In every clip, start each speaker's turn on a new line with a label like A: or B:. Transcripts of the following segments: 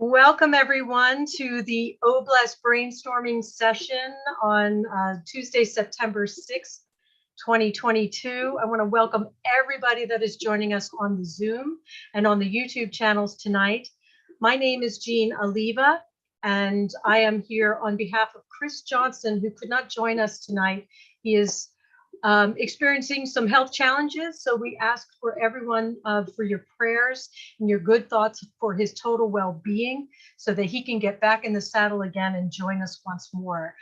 A: Welcome everyone to the OBLES brainstorming session on Tuesday, September 6th, 2022. I want to welcome everybody that is joining us on the Zoom and on the YouTube channels tonight. My name is Jean Oliva, and I am here on behalf of Chris Johnson, who could not join us tonight. He is experiencing some health challenges, so we ask for everyone for your prayers and your good thoughts for his total well-being so that he can get back in the saddle again and join us once more.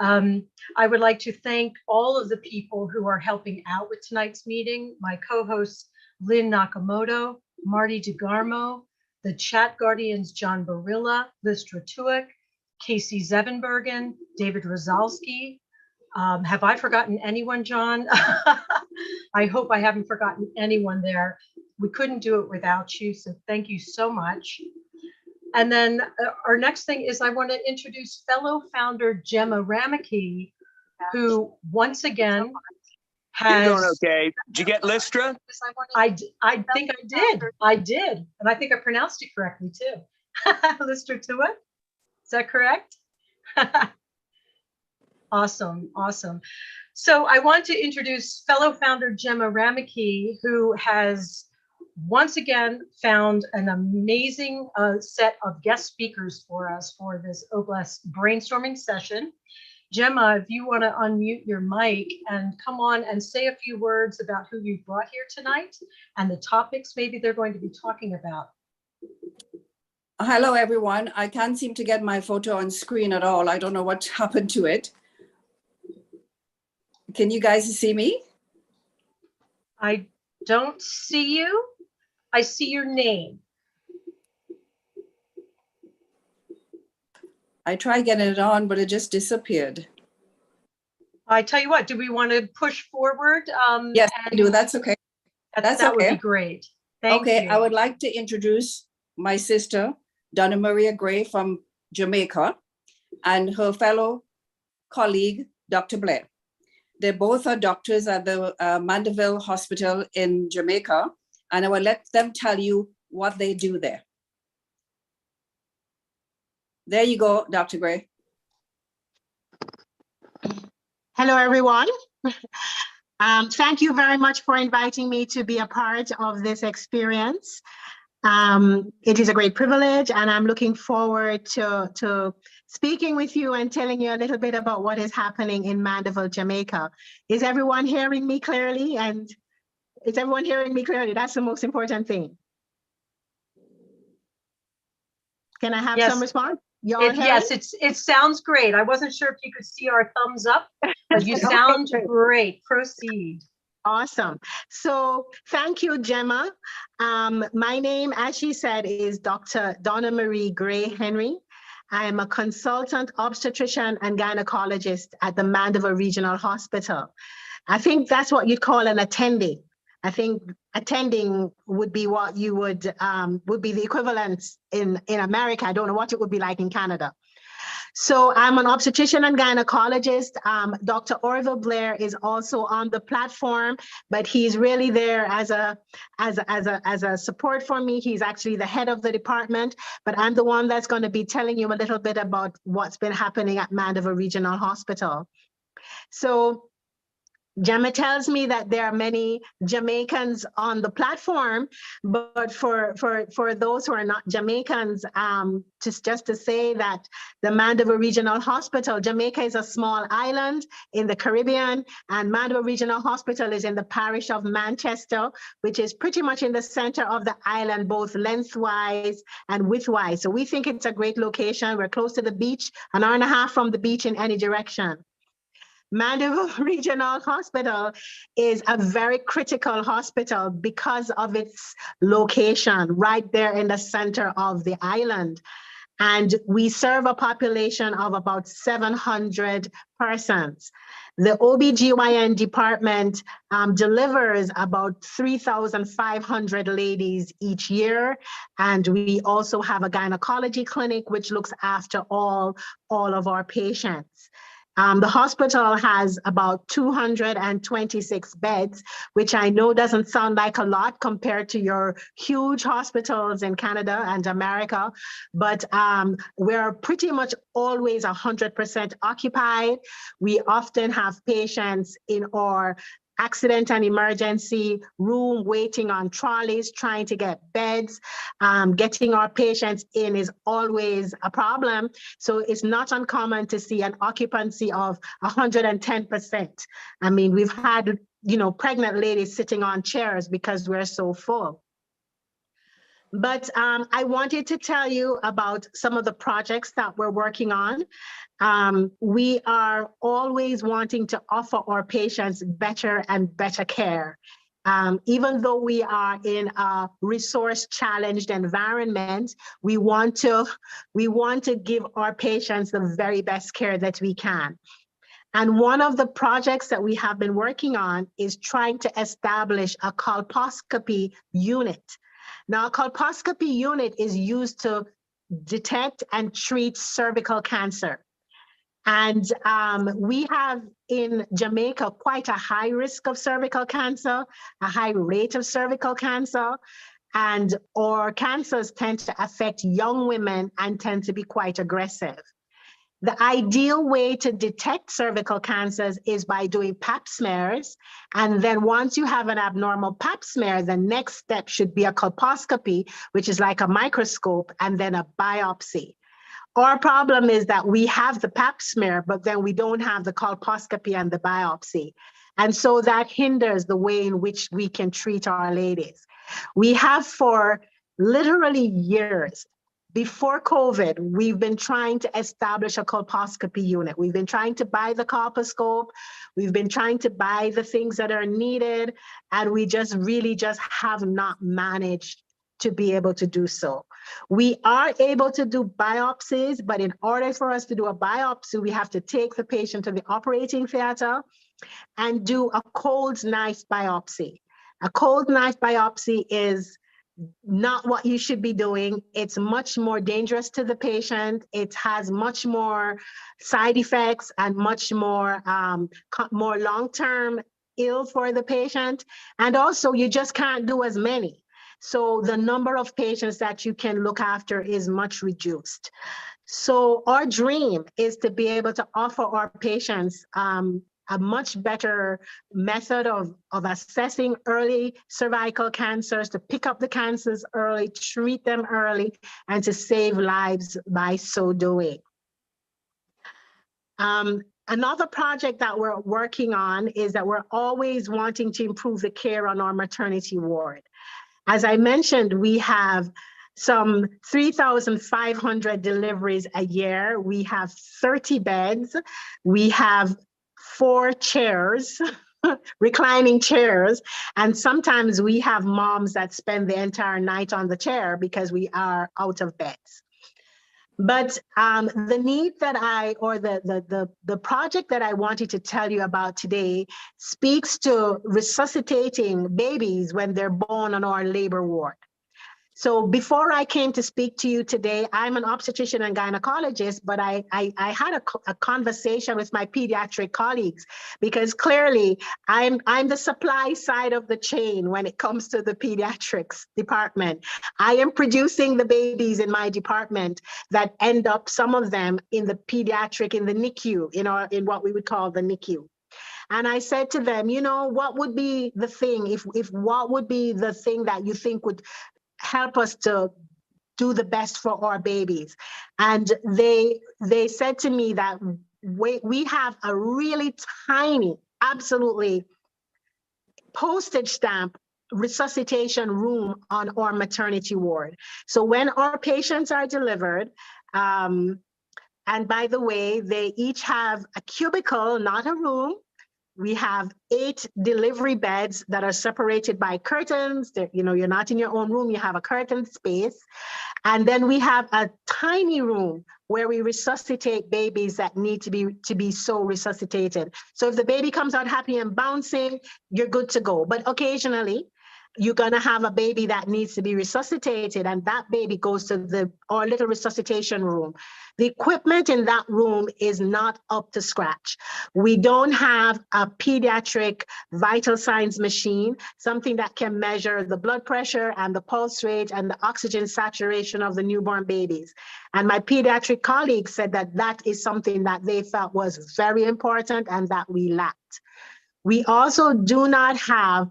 A: I would like to thank all of the people who are helping out with tonight's meeting, my co-hosts Lynn Nakamoto, Marty DeGarmo, the chat guardians John Barilla, Listra Tuick, Casey Zevenbergen, David Rosalski. Have I forgotten anyone, John? I hope I haven't forgotten anyone there. We couldn't do it without you, so thank you so much. And then our next thing is I want to introduce fellow founder Gemma Rameke, who once again has—
B: You're doing okay. Did you get Listra?
A: I think I did. I did. And I think I pronounced it correctly too. Listra Tuick, is that correct? Awesome, awesome. So I want to introduce fellow founder Gemma Rameke, who has once again found an amazing set of guest speakers for us for this OBLES brainstorming session. Gemma, if you want to unmute your mic and come on and say a few words about who you brought here tonight and the topics maybe they're going to be talking about.
C: Hello, everyone. I can't seem to get my photo on screen at all. I don't know what happened to it. Can you guys see me?
A: I don't see you. I see your name.
C: I tried getting it on, but it just disappeared.
A: I tell you what, do we want to push forward?
C: Yes, I do. That's okay.
A: That
C: okay.
A: would be great. Thank you.
C: I would like to introduce my sister, Donna Maria Gray from Jamaica, and her fellow colleague, Dr. Blair. They both are doctors at the Mandeville Hospital in Jamaica, and I will let them tell you what they do there. There you go, Dr. Gray.
D: Hello, everyone. Thank you very much for inviting me to be a part of this experience. It is a great privilege, and I'm looking forward to speaking with you and telling you a little bit about what is happening in Mandeville, Jamaica. Is everyone hearing me clearly? And is everyone hearing me clearly? That's the most important thing. Can I have some response?
A: Yes, it sounds great. I wasn't sure if you could see our thumbs up, but you sound great. Proceed.
D: Awesome. So thank you, Gemma. My name, as she said, is Dr. Donna Marie Gray Henry. I am a consultant obstetrician and gynecologist at the Mandeville Regional Hospital. I think that's what you'd call an attendee. I think attending would be what you would be the equivalent in America. I don't know what it would be like in Canada. So I'm an obstetrician and gynecologist. Dr. Orville Blair is also on the platform, but he's really there as a support for me. He's actually the head of the department, but I'm the one that's going to be telling you a little bit about what's been happening at Mandeville Regional Hospital. So Gemma tells me that there are many Jamaicans on the platform, but for those who are not Jamaicans, just to say that the Mandeville Regional Hospital, Jamaica is a small island in the Caribbean, and Mandeville Regional Hospital is in the parish of Manchester, which is pretty much in the center of the island, both lengthwise and widthwise. So we think it's a great location. We're close to the beach, an hour and a half from the beach in any direction. Mandeville Regional Hospital is a very critical hospital because of its location right there in the center of the island. And we serve a population of about 700 persons. The OBGYN department delivers about 3,500 ladies each year. And we also have a gynecology clinic, which looks after all of our patients. The hospital has about 226 beds, which I know doesn't sound like a lot compared to your huge hospitals in Canada and America, but we're pretty much always 100% occupied. We often have patients in our accident and emergency room waiting on trolleys, trying to get beds. Getting our patients in is always a problem. So it's not uncommon to see an occupancy of 110%. I mean, we've had, pregnant ladies sitting on chairs because we're so full. But I wanted to tell you about some of the projects that we're working on. We are always wanting to offer our patients better and better care. Even though we are in a resource-challenged environment, we want to give our patients the very best care that we can. And one of the projects that we have been working on is trying to establish a colposcopy unit. Now, a colposcopy unit is used to detect and treat cervical cancer. And we have in Jamaica quite a high risk of cervical cancer, a high rate of cervical cancer, and our cancers tend to affect young women and tend to be quite aggressive. The ideal way to detect cervical cancers is by doing pap smears. And then once you have an abnormal pap smear, the next step should be a colposcopy, which is like a microscope, and then a biopsy. Our problem is that we have the pap smear, but then we don't have the colposcopy and the biopsy. And so that hinders the way in which we can treat our ladies. We have for literally years. Before COVID, we've been trying to establish a colposcopy unit. We've been trying to buy the colposcope. We've been trying to buy the things that are needed, and we really just have not managed to be able to do so. We are able to do biopsies, but in order for us to do a biopsy, we have to take the patient to the operating theater and do a cold knife biopsy. A cold knife biopsy is not what you should be doing. It's much more dangerous to the patient. It has much more side effects and much more, more long-term ill for the patient. And also you just can't do as many. So the number of patients that you can look after is much reduced. So our dream is to be able to offer our patients a much better method of assessing early cervical cancers, to pick up the cancers early, treat them early, and to save lives by so doing. Another project that we're working on is that we're always wanting to improve the care on our maternity ward. As I mentioned, we have some 3,500 deliveries a year. We have 30 beds. We have 4 chairs, reclining chairs. And sometimes we have moms that spend the entire night on the chair because we are out of beds. But the need that the project that I wanted to tell you about today speaks to resuscitating babies when they're born on our labor ward. So before I came to speak to you today, I'm an obstetrician and gynecologist, but I had a conversation with my pediatric colleagues because clearly I'm the supply side of the chain when it comes to the pediatrics department. I am producing the babies in my department that end up, some of them in the pediatric, in the NICU, in what we would call the NICU. And I said to them, what would be the thing, if what would be the thing that you think would help us to do the best for our babies? And they said to me that we have a really tiny, absolutely postage stamp resuscitation room on our maternity ward. So when our patients are delivered, and by the way, they each have a cubicle, not a room. We have 8 delivery beds that are separated by curtains. You're not in your own room, you have a curtain space. And then we have a tiny room where we resuscitate babies that need to be so resuscitated. So if the baby comes out happy and bouncing, you're good to go. But occasionally, you're going to have a baby that needs to be resuscitated, and that baby goes to our little resuscitation room. The equipment in that room is not up to scratch. We don't have a pediatric vital signs machine, something that can measure the blood pressure and the pulse rate and the oxygen saturation of the newborn babies. And my pediatric colleagues said that that is something that they felt was very important and that we lacked. We also do not have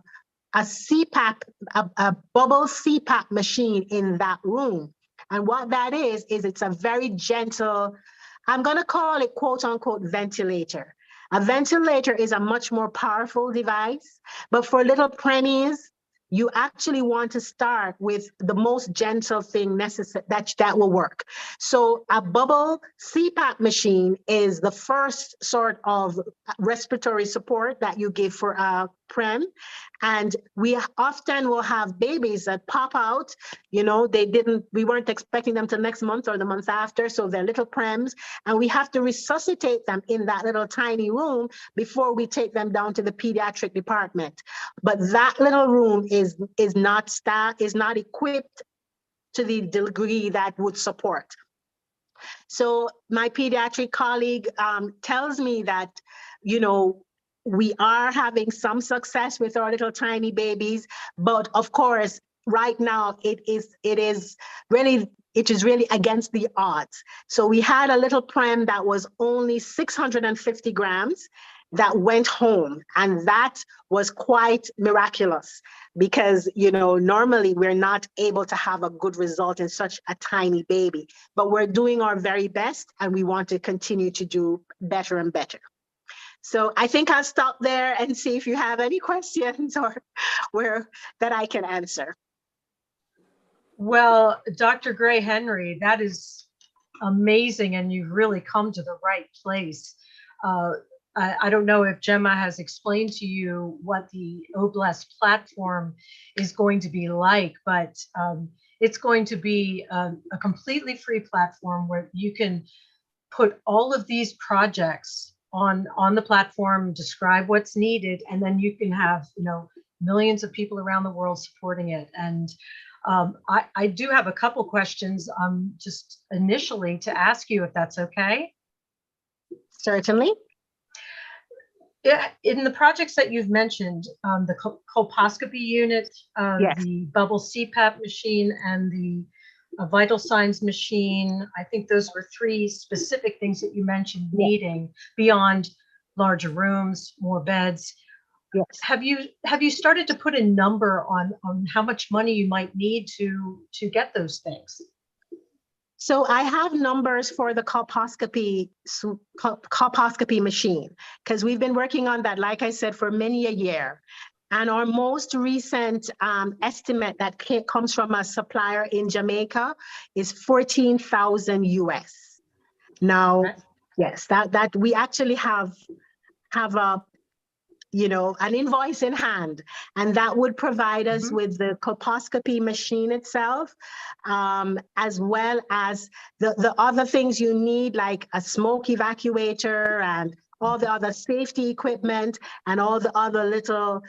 D: a CPAP, a bubble CPAP machine in that room. And what that is it's a very gentle, I'm going to call it quote unquote ventilator. A ventilator is a much more powerful device, but for little preemies, you actually want to start with the most gentle thing necessary that will work. So a bubble CPAP machine is the first sort of respiratory support that you give for a prem. And we often will have babies that pop out, we weren't expecting them till next month or the month after. So they're little prems, and we have to resuscitate them in that little tiny room before we take them down to the pediatric department. But that little room is not equipped to the degree that would support. So my pediatric colleague tells me that, we are having some success with our little tiny babies, but of course, right now it is really against the odds. So we had a little prem that was only 650 grams that went home, and that was quite miraculous because, normally we're not able to have a good result in such a tiny baby, but we're doing our very best and we want to continue to do better and better. So I think I'll stop there and see if you have any questions or that I can answer.
A: Well, Dr. Gray Henry, that is amazing, and you've really come to the right place. I don't know if Gemma has explained to you what the OBLES platform is going to be like, but it's going to be a completely free platform where you can put all of these projects on the platform, describe what's needed, and then you can have millions of people around the world supporting it. And I do have a couple questions just initially to ask you, if that's okay.
D: Certainly.
A: Yeah, in the projects that you've mentioned, the colposcopy unit,
D: Yes.
A: the bubble CPAP machine, and the vital signs machine, I think those were three specific things that you mentioned needing beyond larger rooms, more beds.
D: Yes.
A: Have you started to put a number on how much money you might need to get those things?
D: So I have numbers for the colposcopy machine, because we've been working on that, like I said, for many a year. And our most recent estimate that comes from a supplier in Jamaica is 14,000 US. Now, yes, that we actually have a an invoice in hand, and that would provide us with the colposcopy machine itself, as well as the other things you need, like a smoke evacuator and all the other safety equipment and all the other little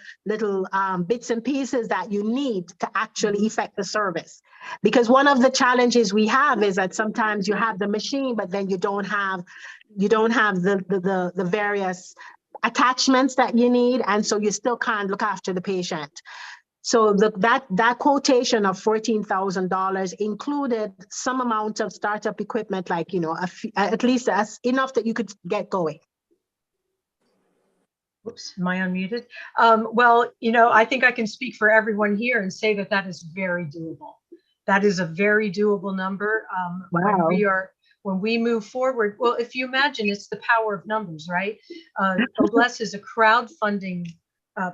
D: bits and pieces that you need to actually effect the service. Because one of the challenges we have is that sometimes you have the machine, but then you don't have the various attachments that you need, and so you still can't look after the patient. So that quotation of $14,000 included some amount of startup equipment, like at least enough that you could get going.
A: Oops, am I unmuted? Well, I think I can speak for everyone here and say that that is very doable. That is a very doable number.
D: Wow.
A: When we move forward, well, if you imagine, it's the power of numbers, right? OBLES is a crowdfunding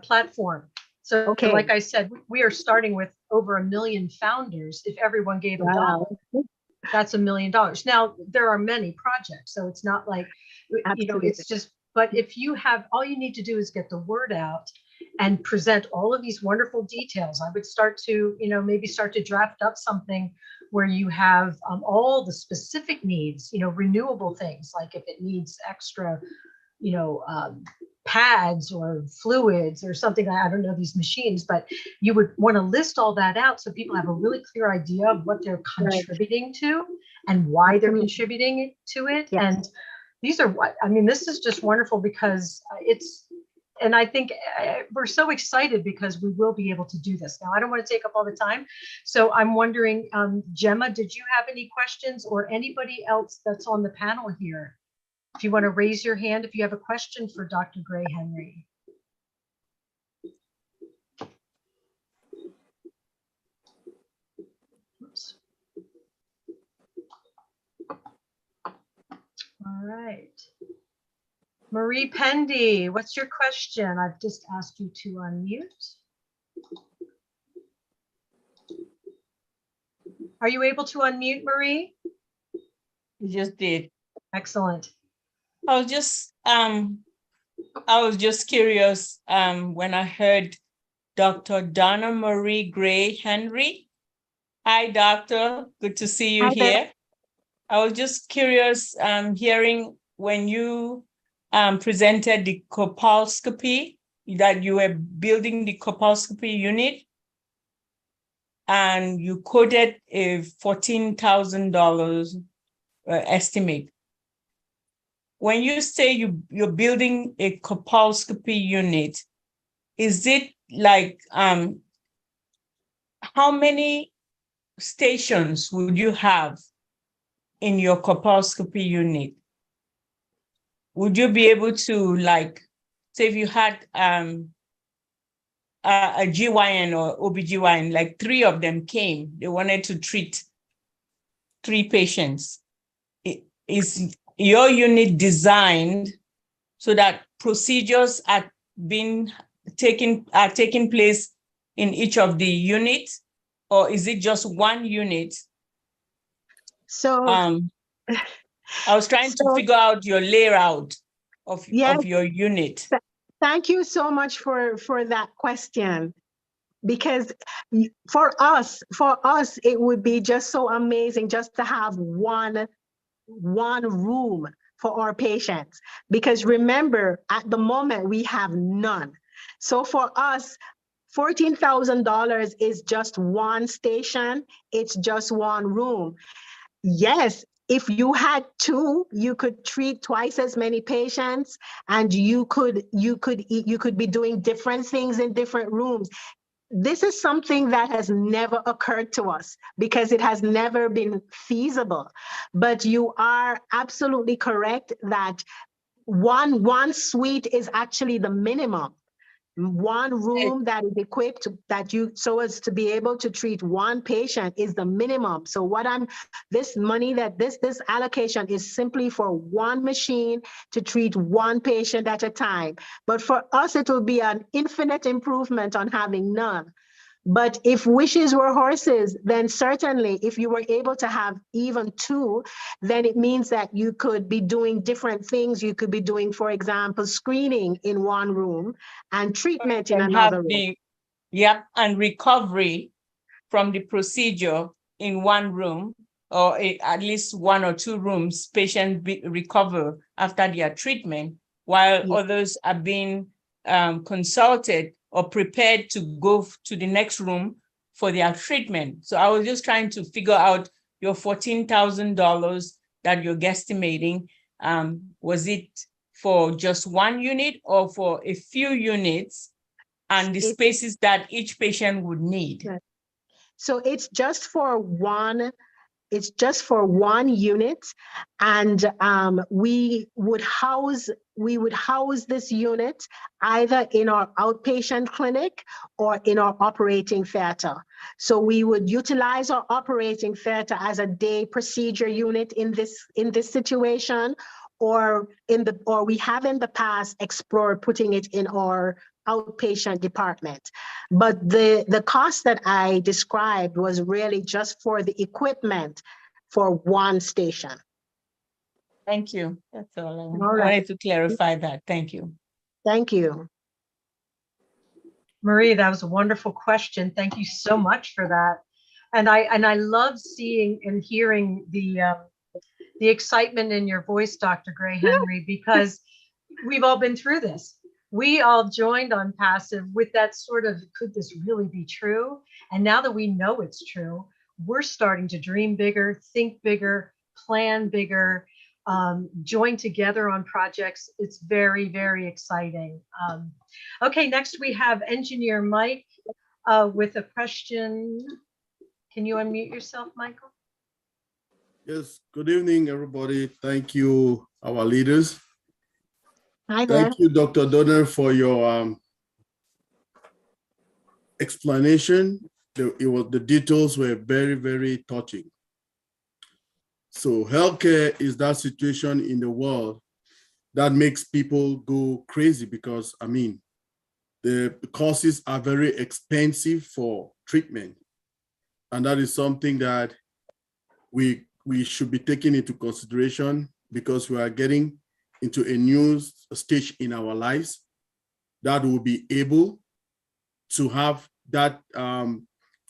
A: platform. So like I said, we are starting with over 1 million founders. If everyone gave $1, that's $1 million. Now, there are many projects, so it's not like, it's just, but if you have, all you need to do is get the word out and present all of these wonderful details. I would start to, maybe start to draft up something where you have all the specific needs, renewable things, like if it needs extra, pads or fluids or something. I don't know these machines, but you would want to list all that out so people have a really clear idea of what they're contributing to and why they're contributing to it.
D: Yes.
A: And these are what, I mean, this is just wonderful because and I think we're so excited because we will be able to do this. Now, I don't want to take up all the time. So I'm wondering, Gemma, did you have any questions, or anybody else that's on the panel here? If you want to raise your hand, if you have a question for Dr. Gray Henry. Oops. All right. Marie Pendy, what's your question? I've just asked you to unmute. Are you able to unmute, Marie?
E: You just did.
A: Excellent.
E: I was just curious when I heard Dr. Donna Marie Gray Henry. Hi, doctor. Good to see you here. I was just curious hearing when you presented the colposcopy, that you were building the colposcopy unit, and you quoted a $14,000 estimate. When you say you're building a colposcopy unit, is it like how many stations would you have in your colposcopy unit? Would you be able to, like, say if you had a GYN or OBGYN, like 3 of them came, they wanted to treat 3 patients. Is your unit designed so that procedures are taking place in each of the units, or is it just one unit?
D: So
E: I was trying to figure out your layout of your unit.
D: Thank you so much for that question, because for us, it would be just so amazing just to have one room for our patients, because remember, at the moment we have none. So for us, $14,000 is just one station. It's just one room. Yes, if you had 2, you could treat twice as many patients, and you could be doing different things in different rooms. This is something that has never occurred to us because it has never been feasible. But you are absolutely correct that one suite is actually the minimum. One room that is equipped so as to be able to treat one patient is the minimum. So this allocation is simply for one machine to treat one patient at a time. But for us, it will be an infinite improvement on having none. But if wishes were horses, then certainly if you were able to have even 2, then it means that you could be doing different things. You could be doing, for example, screening in one room and treatment in another room.
E: And recovery from the procedure in one room, or at least 1 or 2 rooms, patients recover after their treatment, while others are being consulted or prepared to go to the next room for their treatment. So I was just trying to figure out your $14,000 that you're guesstimating. Was it for just one unit or for a few units, and the spaces that each patient would need?
D: So it's just for one. It's just for one unit, and we would house this unit either in our outpatient clinic or in our operating theater. So we would utilize our operating theater as a day procedure unit in this situation, or we have in the past explored putting it in our outpatient department. But the cost that I described was really just for the equipment for one station.
E: Thank you. That's all.
D: All
E: I
D: right.
E: wanted to clarify that. Thank you.
D: Thank you.
A: Marie, that was a wonderful question. Thank you so much for that. And I love seeing and hearing the excitement in your voice, Dr. Gray Henry, because we've all been through this. we all joined on passive with that sort of, could this really be true? And now that we know it's true, we're starting to dream bigger, think bigger, plan bigger, join together on projects. It's very, very exciting. Okay, next we have Engineer Mike with a question. Can you unmute yourself, Michael?
F: Yes, good evening, everybody. Thank you, our leaders.
D: Hi there.
F: Thank you, Dr. Donner, for your explanation. The details were very, very touching. So healthcare is that situation in the world that makes people go crazy because, I mean, the costs are very expensive for treatment. And that is something that we should be taking into consideration because we are getting into a new stage in our lives that will be able to have that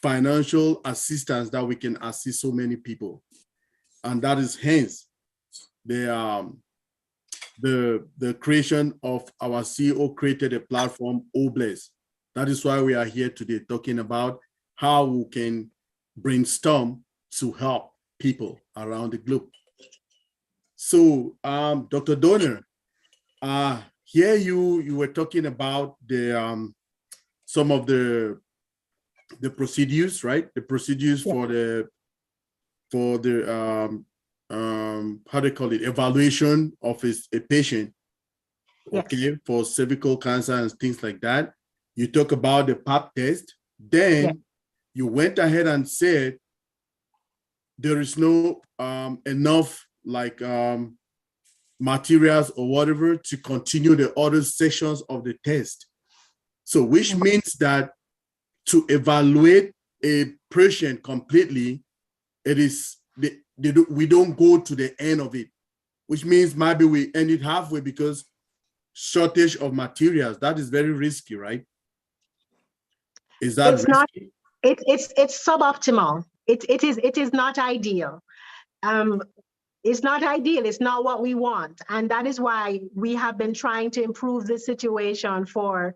F: financial assistance that we can assist so many people. And that is hence the creation of our CEO created a platform, OBLES. That is why we are here today talking about how we can brainstorm to help people around the globe. So, Dr. Donner, here you were talking about the some of the procedures, right? The procedures for the how do you call it, evaluation of a patient, okay, for cervical cancer and things like that. You talk about the pap test. Then you went ahead and said there is no enough like materials or whatever to continue the other sections of the test. So which means that to evaluate a patient completely, it is we don't go to the end of it, which means maybe we end it halfway because shortage of materials. That is very risky, right? Is that
D: It's
F: risky?
D: not. It's suboptimal. It is not ideal. It's not ideal. It's not what we want, and that is why we have been trying to improve this situation for,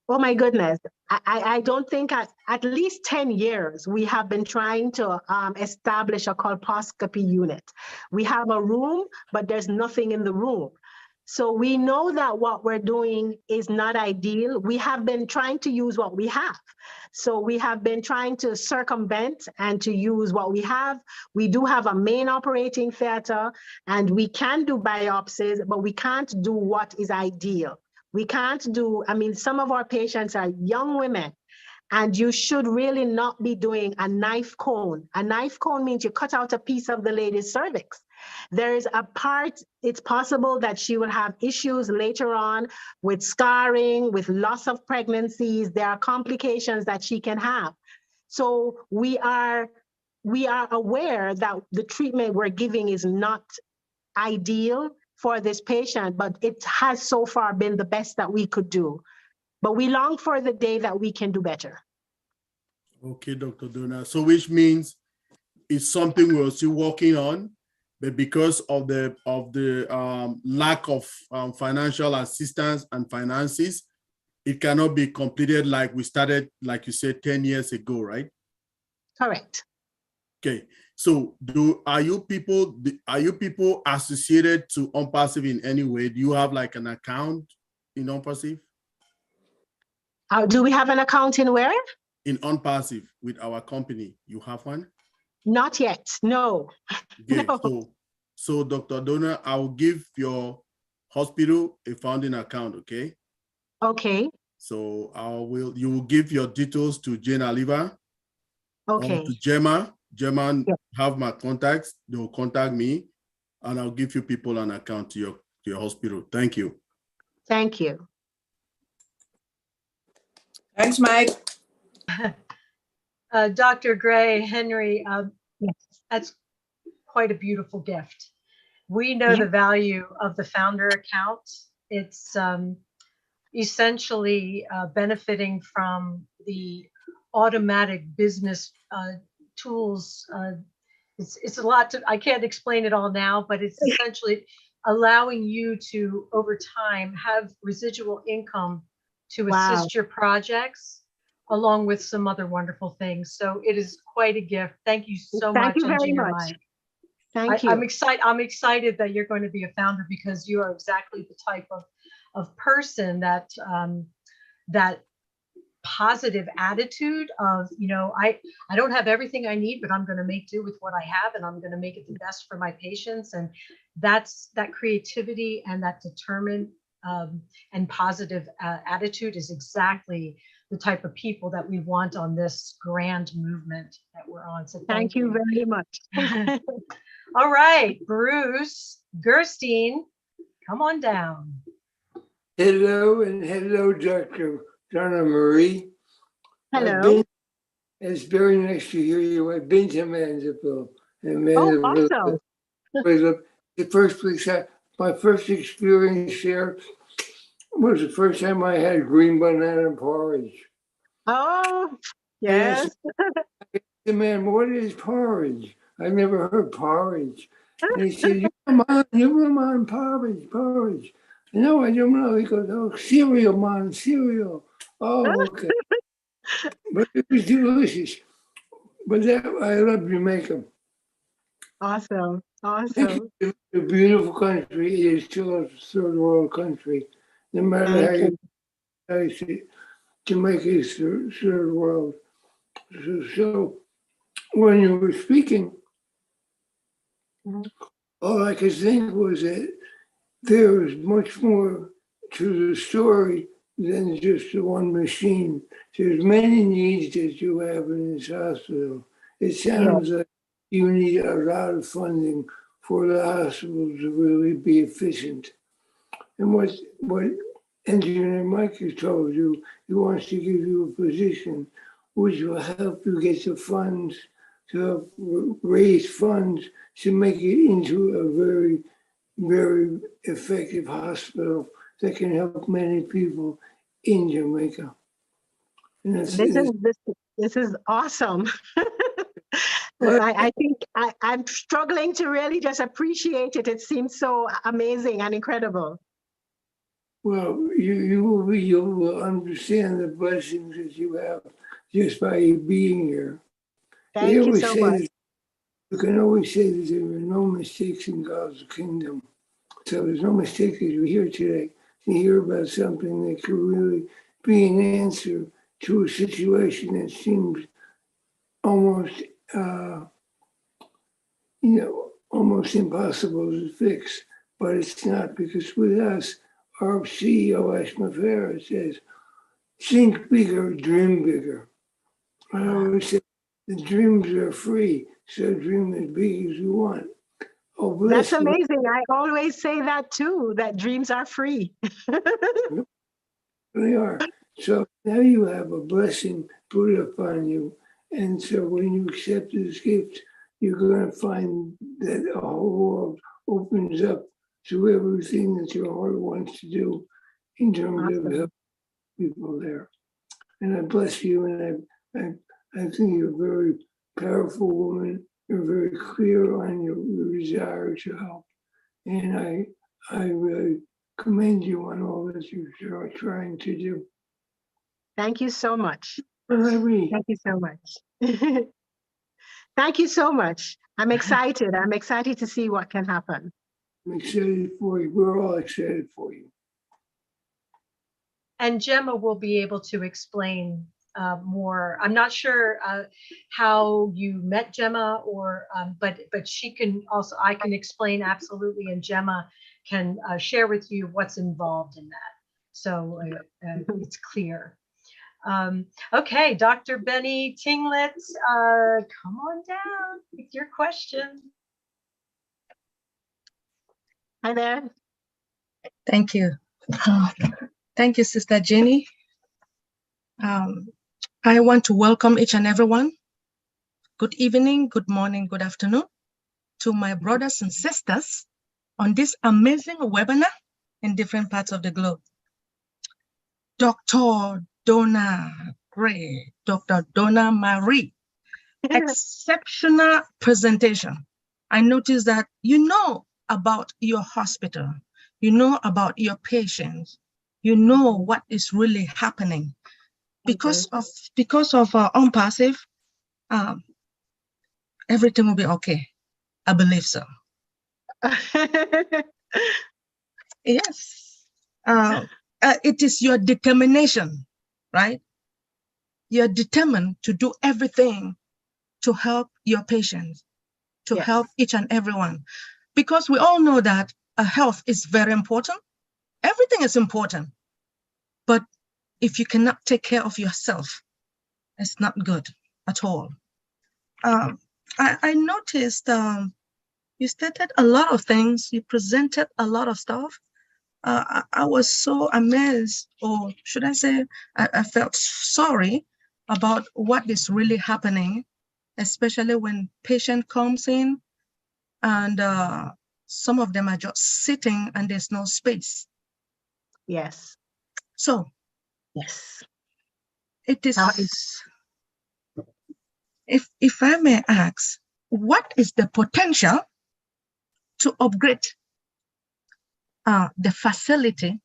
D: oh my goodness, I don't think at least 10 years we have been trying to establish a colposcopy unit. We have a room, but there's nothing in the room. So we know that what we're doing is not ideal. We have been trying to use what we have. So we have been trying to circumvent and to use what we have. We do have a main operating theater and we can do biopsies, but we can't do what is ideal. We can't do, I mean, some of our patients are young women and you should really not be doing a knife cone. A knife cone means you cut out a piece of the lady's cervix. There is a part, it's possible that she will have issues later on with scarring, with loss of pregnancies. There are complications that she can have. So we are aware that the treatment we're giving is not ideal for this patient, but it has so far been the best that we could do. But we long for the day that we can do better.
F: Okay, Dr. Donner. So which means it's something we're still working on, but because of the lack of financial assistance and finances, it cannot be completed like we started, like you said, 10 years ago, right?
D: Correct.
F: Okay. So are you people associated to ONPASSIVE in any way? Do you have like an account in ONPASSIVE?
D: Do we have an account in where?
F: In ONPASSIVE with our company. You have one?
D: Not yet, no.
F: Okay.
D: No.
F: So Dr. Donner, I will give your hospital a founding account, okay?
D: Okay.
F: So you will give your details to Jane Oliver.
D: Okay.
F: Or to Gemma. Gemma have my contacts. They will contact me and I'll give you people an account to your hospital. Thank you.
D: Thank you.
C: Thanks, Mike.
A: Dr. Gray, Henry,
D: Yes.
A: that's quite a beautiful gift. We know the value of the founder account. It's essentially benefiting from the automatic business tools. It's a lot I can't explain it all now, but it's essentially allowing you to, over time, have residual income to
D: Wow.
A: assist your projects, along with some other wonderful things. So it is quite a gift. Thank you so much,
D: Thank you very
A: Engineer
D: much.
A: Mike.
D: Thank you.
A: I'm excited that you're going to be a founder, because you are exactly the type of person that that positive attitude of, you know, I don't have everything I need, but I'm going to make do with what I have, and I'm going to make it the best for my patients. And that's that creativity and that determined and positive attitude is exactly the type of people that we want on this grand movement that we're on. So
D: Thank you very much.
A: All right, Bruce Gerstein, come on down.
G: Hello and hello, Dr. Donna Marie.
D: Hello.
G: It's very nice to hear you. I've been to Mandeville. And
D: Oh,
G: Mandeville
D: awesome.
G: was the first place, my first experience there was the first time I had green banana porridge.
D: Oh,
G: And I
D: yes.
G: said, "Hey, man, what is porridge? I never heard porridge." And he said, you come on, porridge. No, I don't know. He goes, oh, cereal, man, cereal. Oh, okay. But it was delicious. But I love Jamaica.
D: Awesome. Awesome.
G: It's a beautiful country. It is still a third world country. No matter how you see it, Jamaica is third world. So when you were speaking, all I could think was that there is much more to the story than just the one machine. There's many needs that you have in this hospital. It sounds like you need a lot of funding for the hospital to really be efficient. And what Engineer Mike has told you, he wants to give you a position which will help you get the funds, to help raise funds to make it into a very, very effective hospital that can help many people in Jamaica. And
D: This is awesome. I think I'm struggling to really just appreciate it. It seems so amazing and incredible.
G: Well, you will understand the blessings that you have just by you being here.
D: Thank you so much.
G: You can always say that there are no mistakes in God's kingdom. So there's no mistake that you're here today to hear about something that could really be an answer to a situation that seems almost, almost impossible to fix. But it's not, because with us, our CEO, Ashma Farah, says, think bigger, dream bigger. I always say, the dreams are free, so dream as big as you want. Oh, bless
D: That's
G: you.
D: amazing. I always say that too, that dreams are free.
G: They are. So now you have a blessing put upon you. And so when you accept this gift, you're going to find that the whole world opens up to everything that your heart wants to do in terms of helping people there. And I bless you, and I think you're a very powerful woman. You're very clear on your desire to help. And I really commend you on all that you are trying to do.
D: Thank you so much.
G: Thank
D: Thank you so much. Thank you so much. I'm excited. I'm excited to see what can happen.
G: I'm excited for you. We're all excited for you.
A: And Gemma will be able to explain more. I'm not sure how you met Gemma, or but she can also, I can explain absolutely, and Gemma can share with you what's involved in that. So it's clear. Okay, Dr. Benny Tinglet, come on down with your question.
D: Hi there.
H: Thank you. Thank you, Sister Jenny. I want to welcome each and everyone. Good evening, good morning, good afternoon to my brothers and sisters on this amazing webinar in different parts of the globe. Dr. Donna Gray, Dr. Donna Marie, exceptional presentation. I noticed that, about your hospital. You know about your patients. You know what is really happening. Because of ONPASSIVE, everything will be okay. I believe so. Yes. It is your determination, right? You're determined to do everything to help your patients, to help each and everyone. Because we all know that health is very important. Everything is important. But if you cannot take care of yourself, it's not good at all. I noticed you stated a lot of things. You presented a lot of stuff. I was so amazed, or should I say, I felt sorry about what is really happening, especially when patient comes in and some of them are just sitting and there's no space.
D: Yes.
H: So,
D: yes,
H: it is, if I may ask, what is the potential to upgrade the facility,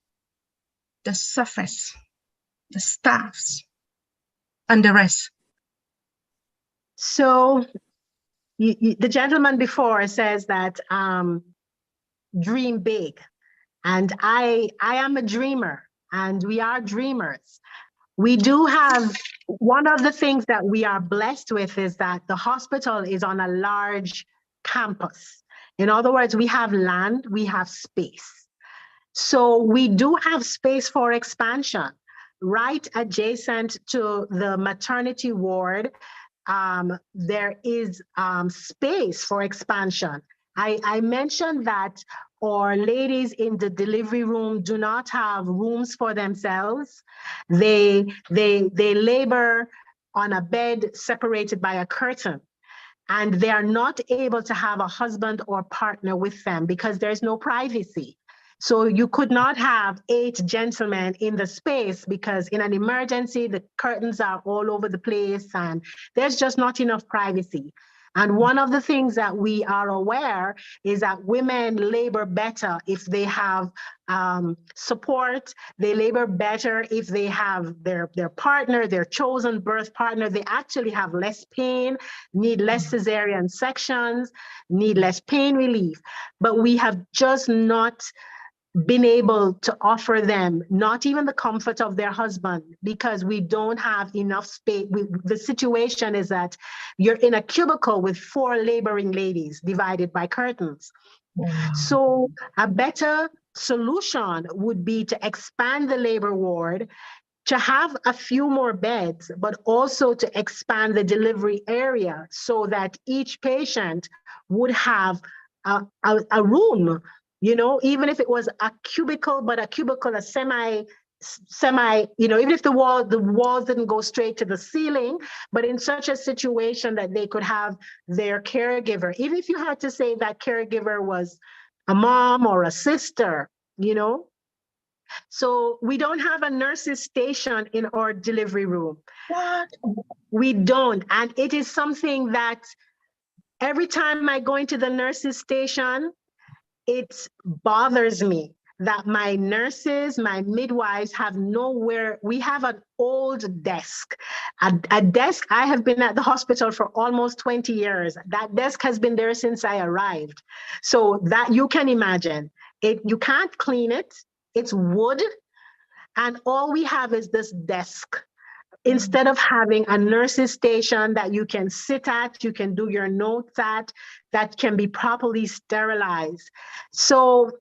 H: the surface, the staffs, and the rest?
D: So the gentleman before says that dream big, and I am a dreamer, and we are dreamers. We do have, one of the things that we are blessed with is that the hospital is on a large campus. In other words, we have land, we have space. So we do have space for expansion. Right adjacent to the maternity ward, there is space for expansion. I mentioned that our ladies in the delivery room do not have rooms for themselves. They labor on a bed separated by a curtain, and they are not able to have a husband or partner with them because there's no privacy. So you could not have 8 gentlemen in the space because in an emergency, the curtains are all over the place and there's just not enough privacy. And one of the things that we are aware is that women labor better if they have support. They labor better if they have their partner, their chosen birth partner. They actually have less pain, need less cesarean sections, need less pain relief. But we have just not been able to offer them not even the comfort of their husband because we don't have enough space. The situation is that you're in a cubicle with 4 laboring ladies divided by curtains. Wow. So a better solution would be to expand the labor ward, to have a few more beds, but also to expand the delivery area so that each patient would have a room. You know, even if it was a cubicle, but a cubicle, a semi, you know, even if the walls didn't go straight to the ceiling, but in such a situation that they could have their caregiver, even if you had to say that caregiver was a mom or a sister, you know. So we don't have a nurse's station in our delivery room. What? We don't. And it is something that every time I go into the nurse's station, it bothers me that my nurses, my midwives have nowhere. We have an old desk, a desk. I have been at the hospital for almost 20 years. That desk has been there since I arrived. So that you can imagine it, you can't clean it. It's wood. And all we have is this desk. Instead of having a nurse's station that you can sit at, you can do your notes at, that can be properly sterilized. So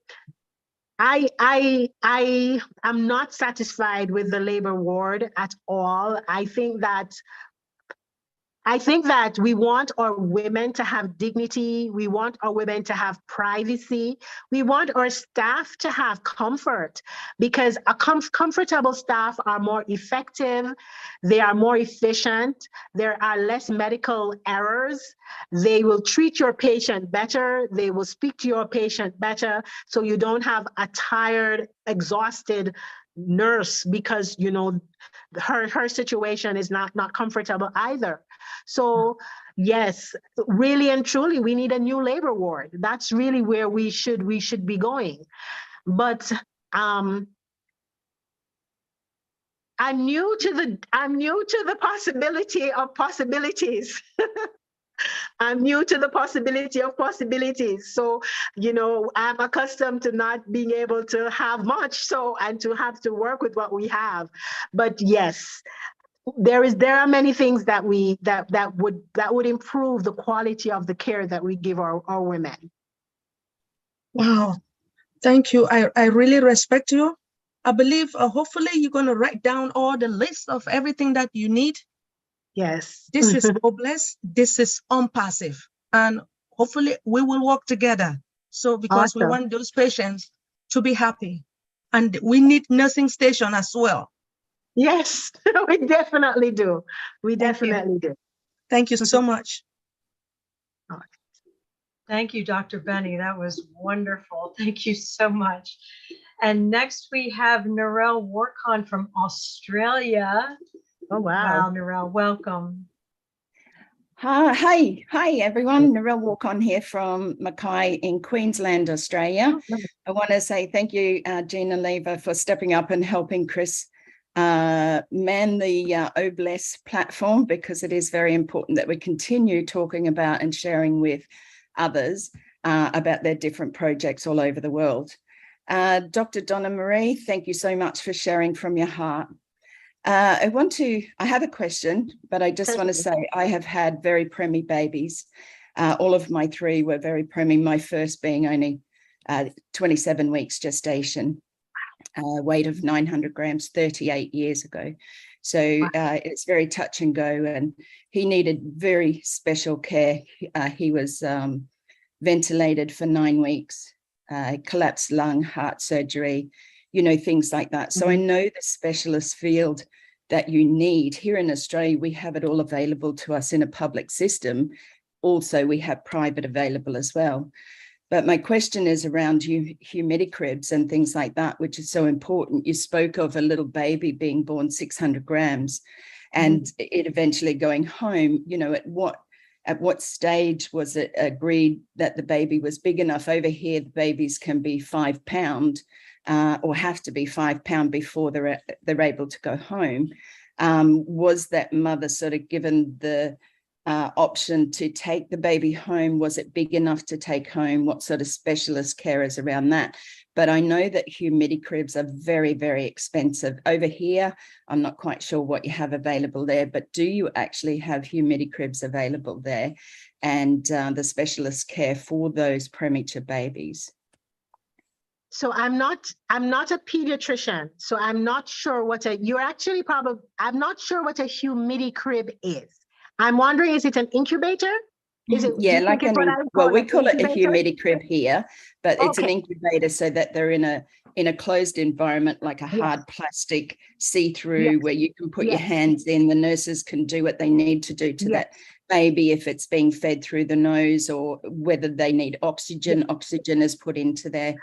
D: I am not satisfied with the labor ward at all. I think that we want our women to have dignity. We want our women to have privacy. We want our staff to have comfort because a comfortable staff are more effective. They are more efficient. There are less medical errors. They will treat your patient better. They will speak to your patient better. So you don't have a tired, exhausted nurse because, you know, her situation is not comfortable either. So Yes, really and truly, we need a new labor ward. That's really where we should be going. But I'm new to the possibility of possibilities. I'm new to the possibility of possibilities. So, I'm accustomed to not being able to have much, and to have to work with what we have. But yes, there are many things that would improve the quality of the care that we give our women.
H: Wow. Thank you. I really respect you. I believe hopefully you're going to write down all the list of everything that you need.
D: Yes.
H: This is OBLESS. This is ONPASSIVE. And hopefully we will work together. So because we
D: Awesome.
H: want those patients to be happy. And we need nursing station as well.
D: Yes, we definitely do. We definitely do.
H: Thank you so much.
A: Thank you, Dr. Benny. That was wonderful. Thank you so much. And next we have Narelle Warkon from Australia.
D: Oh,
A: Wow,
D: wow.
A: Narelle, welcome.
I: Hi everyone. Narelle Warkon here from Mackay in Queensland, Australia. I want to say thank you, Gina Lever, for stepping up and helping Chris man the OBLESS platform, because it is very important that we continue talking about and sharing with others about their different projects all over the world. Dr. Donna Marie, thank you so much for sharing from your heart. I have a question, but I just want to say I have had very preemie babies. All of my three were very preemie, my first being only 27 weeks gestation. Weight of 900 grams 38 years ago. So it's very touch and go, and he needed very special care. He was ventilated for 9 weeks, collapsed lung, heart surgery, things like that. So I know the specialist field that you need. Here in Australia, we have it all available to us in a public system. Also, we have private available as well. But my question is around humidicribs and things like that, which is so important. You spoke of a little baby being born 600 grams and it eventually going home. At what stage was it agreed that the baby was big enough? Over here, the babies can be 5 pounds or have to be 5 pounds before they're able to go home. Was that mother sort of given the option to take the baby home? Was it big enough to take home? What sort of specialist care is around that? But I know that humidicribs are very, very expensive. Over here, I'm not quite sure what you have available there, but do you actually have humidicribs available there and the specialist care for those premature babies?
D: So I'm not a pediatrician, so I'm not sure what I'm not sure what a humidicrib is. I'm wondering, is it an incubator? Is it?
I: Yeah, like we call it a humidicrib here, but it's an incubator so that they're in a closed environment, like a hard plastic see-through where you can put your hands in. The nurses can do what they need to do to that baby if it's being fed through the nose, or whether they need oxygen. Oxygen is put into their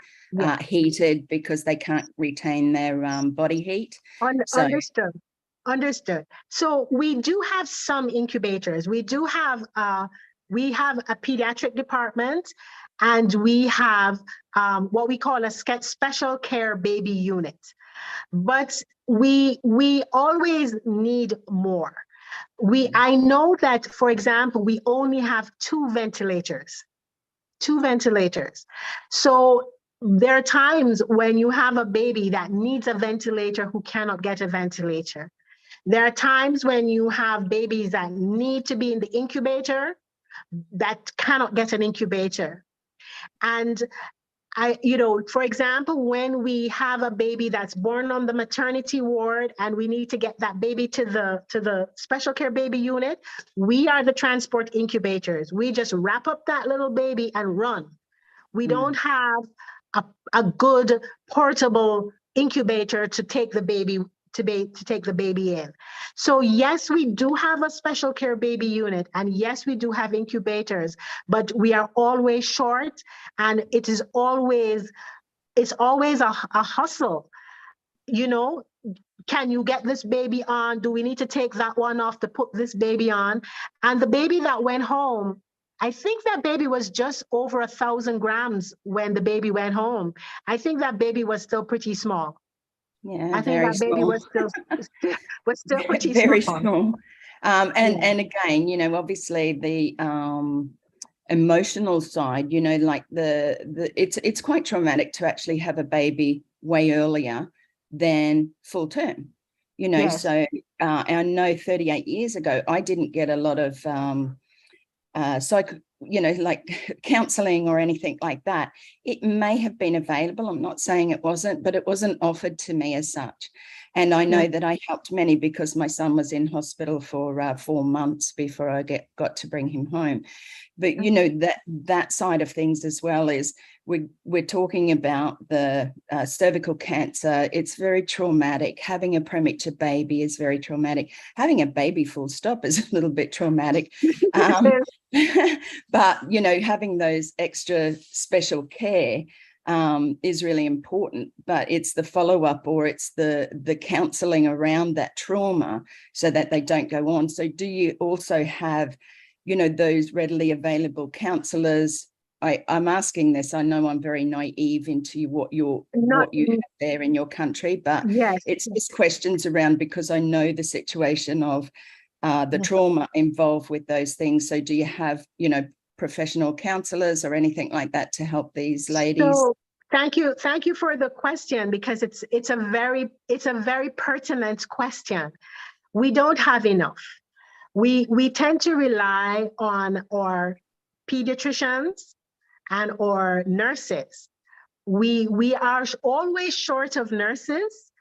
I: heated because they can't retain their body heat.
D: Understood. So we do have some incubators. We have a pediatric department, and we have what we call a special care baby unit. But we always need more. I know that, for example, we only have 2 ventilators. So there are times when you have a baby that needs a ventilator who cannot get a ventilator. There are times when you have babies that need to be in the incubator that cannot get an incubator. And for example, when we have a baby that's born on the maternity ward and we need to get that baby to the special care baby unit, we are the transport incubators. We just wrap up that little baby and run. We don't have a good portable incubator to take the baby in. So yes, we do have a special care baby unit, and yes, we do have incubators, but we are always short, and it's always a hustle. you know, can you get this baby on? Do we need to take that one off to put this baby on? And the baby that went home, I think that baby was just over 1,000 grams when the baby went home. I think that baby was still pretty small.
I: Yeah,
D: I think that baby was still pretty
I: very
D: small.
I: small. And again, you know, obviously the emotional side, you know, like it's quite traumatic to actually have a baby way earlier than full term, you know.
D: Yes.
I: So I know 38 years ago, I didn't get a lot of you know, like counseling or anything like that. It may have been available. I'm not saying it wasn't, but it wasn't offered to me as such. And I know that I helped many because my son was in hospital for 4 months before I got to bring him home. But, you know, that side of things as well is we're talking about the cervical cancer. It's very traumatic. Having a premature baby is very traumatic. Having a baby full stop is a little bit traumatic. But, you know, having those extra special care is really important, but it's the follow-up or it's the counseling around that trauma so that they don't go on. So do you also have, you know, those readily available counselors? I'm asking this, I know I'm very naive into what you have there in your country, but
D: yes,
I: it's just questions around because I know the situation of the trauma involved with those things. So do you have, you know, professional counselors or anything like that to help these ladies?
D: So thank you for the question, because it's a very pertinent question. We don't have enough. We tend to rely on our pediatricians and our nurses. We are always short of nurses.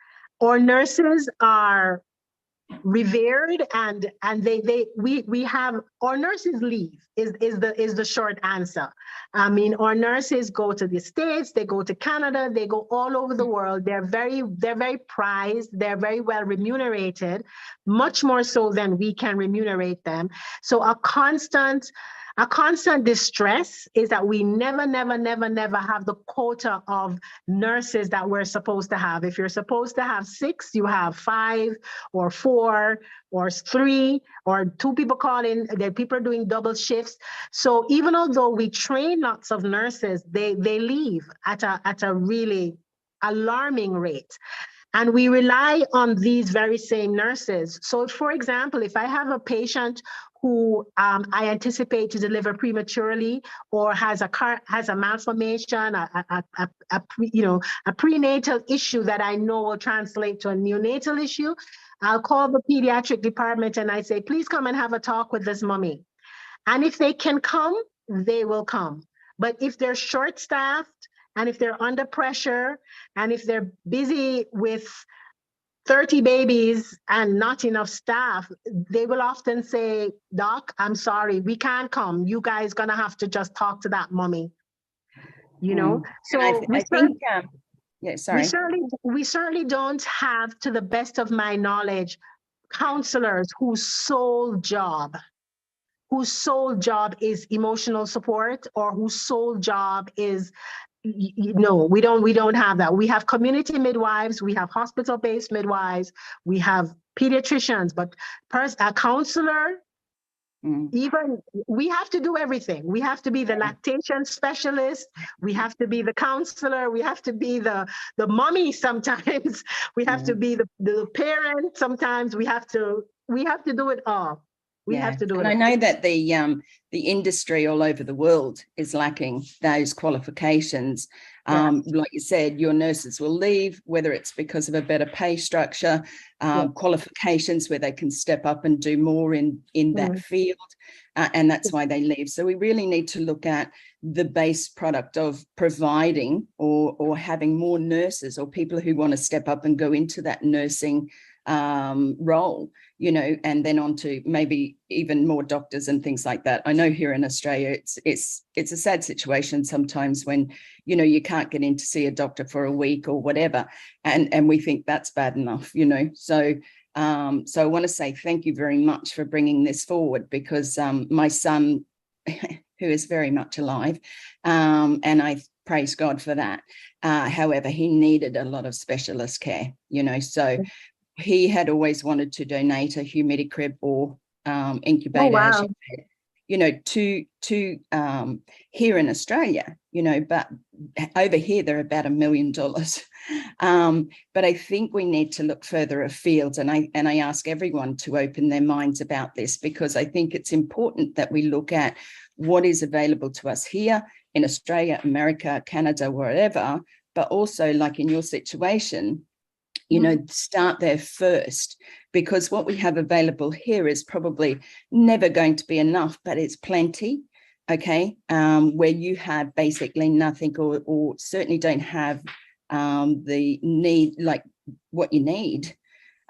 D: Our nurses are revered, and we have our nurses leave is the short answer. I mean, our nurses go to the States, they go to Canada, they go all over the world. They're very prized, they're very well remunerated, much more so than we can remunerate them. So a constant distress is that we never have the quota of nurses that we're supposed to have. If you're supposed to have 6, you have 5 or 4 or 3 or 2 people call in. There people are doing double shifts. So even although we train lots of nurses, they leave at a really alarming rate. And we rely on these very same nurses. So for example, if I have a patient who I anticipate to deliver prematurely or has a malformation, a prenatal issue that I know will translate to a neonatal issue, I'll call the pediatric department and I say, please come and have a talk with this mommy. And if they can come, they will come. But if they're short-staffed and if they're under pressure and if they're busy with 30 babies and not enough staff, they will often say, Doc, I'm sorry, we can't come. You guys gonna have to just talk to that mommy, you know? So
I: I think, yeah, sorry.
D: We certainly don't have, to the best of my knowledge, counselors whose sole job is emotional support or whose sole job is, no, we don't have that. We have community midwives, we have hospital-based midwives, we have pediatricians, but a counselor, even we have to do everything. We have to be the lactation specialist, we have to be the counselor, we have to be the mommy sometimes, we have to be the parent sometimes, we have to do it all. We have to do it.
I: And I know that the industry all over the world is lacking those qualifications. Like you said, your nurses will leave, whether it's because of a better pay structure, qualifications where they can step up and do more in that field, and that's why they leave. So we really need to look at the base product of providing or having more nurses or people who want to step up and go into that nursing role, you know, and then on to maybe even more doctors and things like that. I know here in Australia, it's a sad situation sometimes when, you know, you can't get in to see a doctor for a week or whatever, and we think that's bad enough, you know. So I want to say thank you very much for bringing this forward, because my son, who is very much alive, and I praise God for that. However, he needed a lot of specialist care, you know, so he had always wanted to donate a humidity crib or incubator, as you said, you know, to here in Australia, you know, but over here they're about $1 million. But I think we need to look further afield, and I ask everyone to open their minds about this, because I think it's important that we look at what is available to us here in Australia, America, Canada, wherever, but also like in your situation, you know, start there first, because what we have available here is probably never going to be enough, but it's plenty, okay, where you have basically nothing, or certainly don't have the need, like what you need.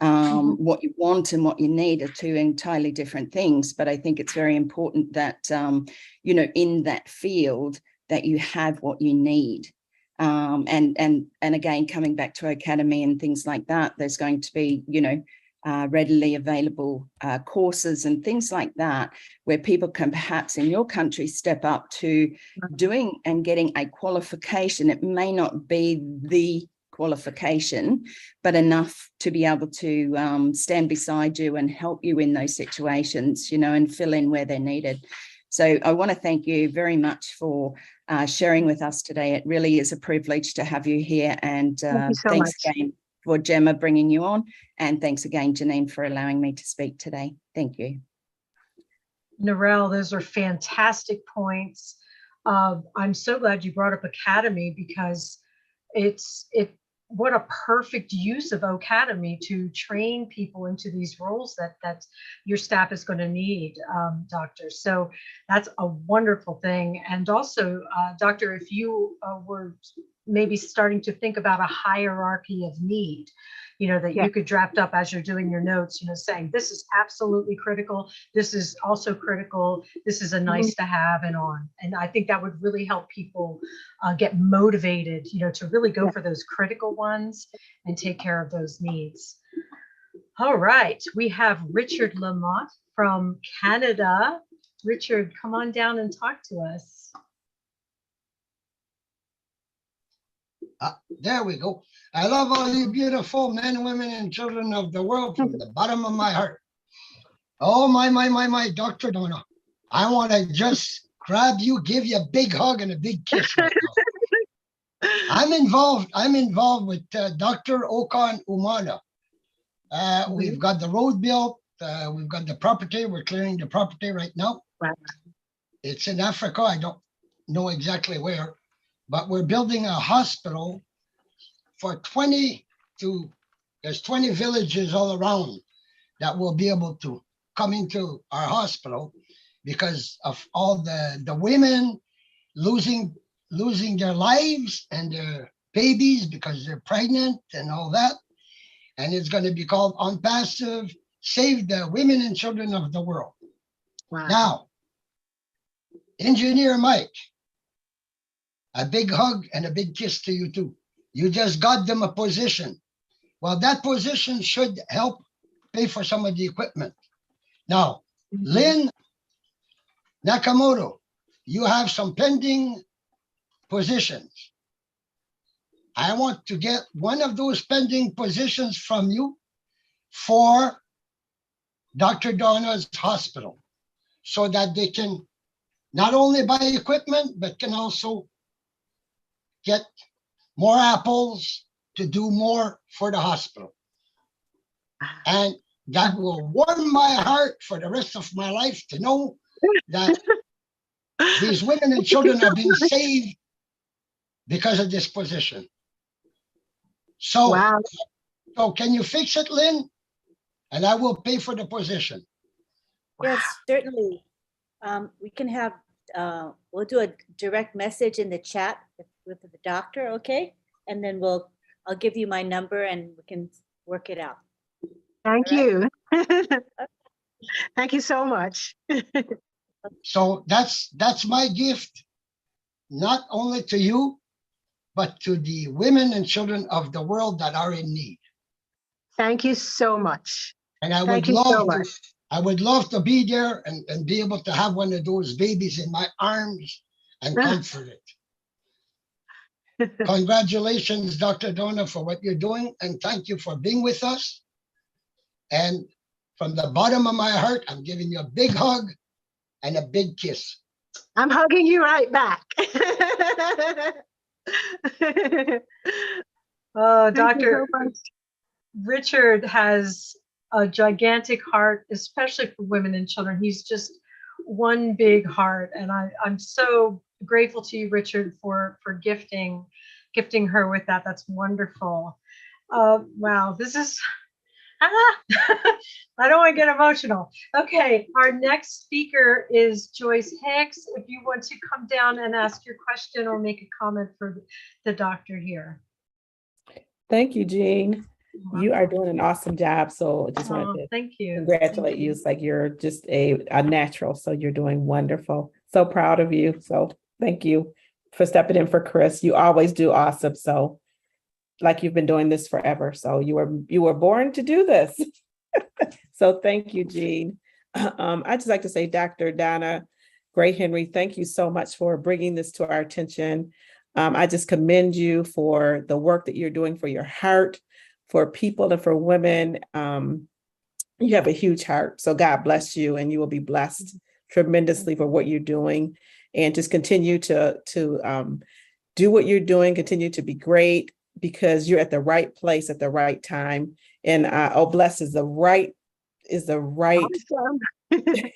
I: What you want and what you need are two entirely different things, but I think it's very important that, you know, in that field that you have what you need. And again, coming back to Academy and things like that, there's going to be, you know, readily available courses and things like that, where people can perhaps in your country step up to doing and getting a qualification. It may not be the qualification, but enough to be able to stand beside you and help you in those situations, you know, and fill in where they're needed. So I want to thank you very much for sharing with us today. It really is a privilege to have you here. And thanks again for Gemma bringing you on. And thanks again, Janine, for allowing me to speak today. Thank you.
A: Narelle, those are fantastic points. I'm so glad you brought up Academy, because what a perfect use of Academy to train people into these roles that your staff is going to need, doctor. So that's a wonderful thing. And also, doctor, if you were maybe starting to think about a hierarchy of need, you know, that you could draft up as you're doing your notes, you know, saying this is absolutely critical, this is also critical, this is a nice to have, and on. And I think that would really help people get motivated, you know, to really go for those critical ones and take care of those needs. All right, we have Richard Lamott from Canada. Richard, come on down and talk to us.
J: There we go. I love all you beautiful men, women, and children of the world from the bottom of my heart. Oh, my, Dr. Donna. I want to just grab you, give you a big hug and a big kiss right now. I'm involved with Dr. Okan Umana. We've got the road built. We've got the property. We're clearing the property right now.
D: Wow.
J: It's in Africa. I don't know exactly where, but we're building a hospital for there's 20 villages all around that will be able to come into our hospital because of all the women losing their lives and their babies because they're pregnant and all that. And it's going to be called ONPASSIVE, Save the Women and Children of the World.
D: Wow.
J: Now, Engineer Mike, a big hug and a big kiss to you too. You just got them a position. Well, that position should help pay for some of the equipment. Now, Lynn Nakamoto, you have some pending positions. I want to get one of those pending positions from you for Dr. Donna's hospital, so that they can not only buy equipment, but can also get more apples to do more for the hospital. And that will warm my heart for the rest of my life to know that these women and children are being saved because of this position. So,
D: Wow.
J: so can you fix it, Lynn? And I will pay for the position.
K: Yes, certainly. We can have, we'll do a direct message in the chat with the doctor, okay? And then I'll give you my number and we can work it out.
D: Thank you. Thank you so much.
J: So that's my gift, not only to you, but to the women and children of the world that are in need.
D: Thank you so much.
J: And I
D: Thank
J: would
D: you so
J: love to,
D: much.
J: I would love to be there and be able to have one of those babies in my arms and comfort it. Congratulations, Dr. Donna, for what you're doing, and thank you for being with us. And from the bottom of my heart, I'm giving you a big hug and a big kiss.
D: I'm hugging you right back.
A: Oh,
D: Thank you
A: Dr.
D: so much.
A: Richard has a gigantic heart, especially for women and children. He's just one big heart. And I'm so grateful to you, Richard, for gifting her with that. That's wonderful. Wow, this is, I don't want to get emotional. Okay, our next speaker is Joyce Hicks. If you want to come down and ask your question or make a comment for the doctor here.
L: Thank you, Jean. You are doing an awesome job. So I just wanted to
A: Thank you.
L: congratulate you. It's like you're just a natural. So you're doing wonderful. So proud of you. So thank you for stepping in for Chris. You always do awesome. So like you've been doing this forever. So you were born to do this. So thank you, Jean. I'd just like to say, Dr. Donna Gray Henry, thank you so much for bringing this to our attention. I just commend you for the work that you're doing for your heart, for people and for women. You have a huge heart. So God bless you, and you will be blessed tremendously for what you're doing, and just continue to do what you're doing, continue to be great, because you're at the right place at the right time. And Bless is the right
D: Awesome.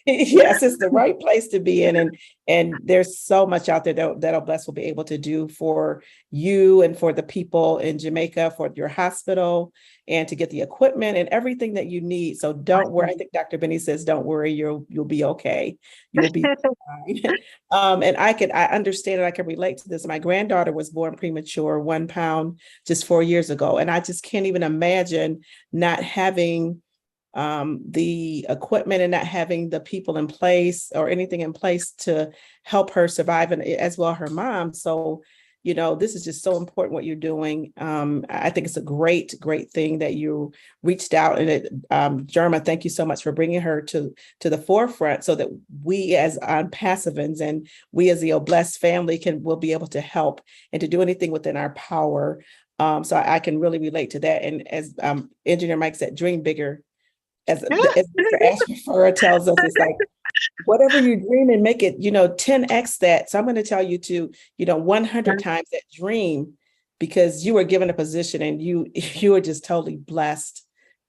L: yes, it's the right place to be in. And there's so much out there that Bless will be able to do for you and for the people in Jamaica, for your hospital, and to get the equipment and everything that you need. So don't worry. I think Dr. Benny says, don't worry, you'll be okay. You will be fine. And I understand and I can relate to this. My granddaughter was born premature, 1 pound, just 4 years ago. And I just can't even imagine not having the equipment and not having the people in place or anything in place to help her survive, and as well her mom. So, this is just so important what you're doing. I think it's a great thing that you reached out, and Jerma, thank you so much for bringing her to the forefront, so that we as ONPASSIVEs and we as the Blessed family will be able to help and to do anything within our power. So I can really relate to that. And as Engineer Mike said, dream bigger. As Mr. Ashford tells us, it's like, whatever you dream and make it, 10x that. So I'm going to tell you to, 100 times that dream, because you were given a position and you are just totally blessed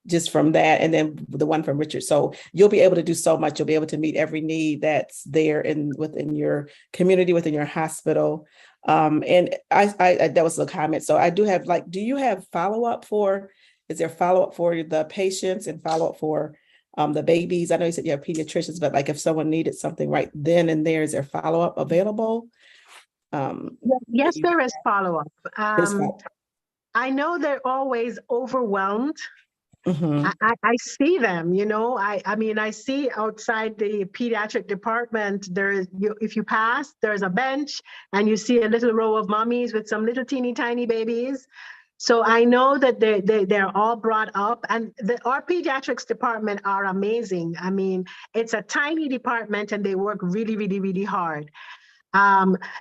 L: just from that. And then the one from Richard. So you'll be able to do so much. You'll be able to meet every need that's there within your community, within your hospital. And I that was the comment. So I do have, do you have follow-up is there follow-up for the patients and follow-up for the babies? I know you said you have pediatricians, but if someone needed something right then and there, is there follow-up available?
D: Yes, there is follow-up. I know they're always overwhelmed.
L: Mm-hmm.
D: I see them, I see outside the pediatric department, if you pass, there's a bench and you see a little row of mommies with some little teeny tiny babies. So I know that they're all brought up, and our pediatrics department are amazing. I mean, it's a tiny department and they work really, really, really hard.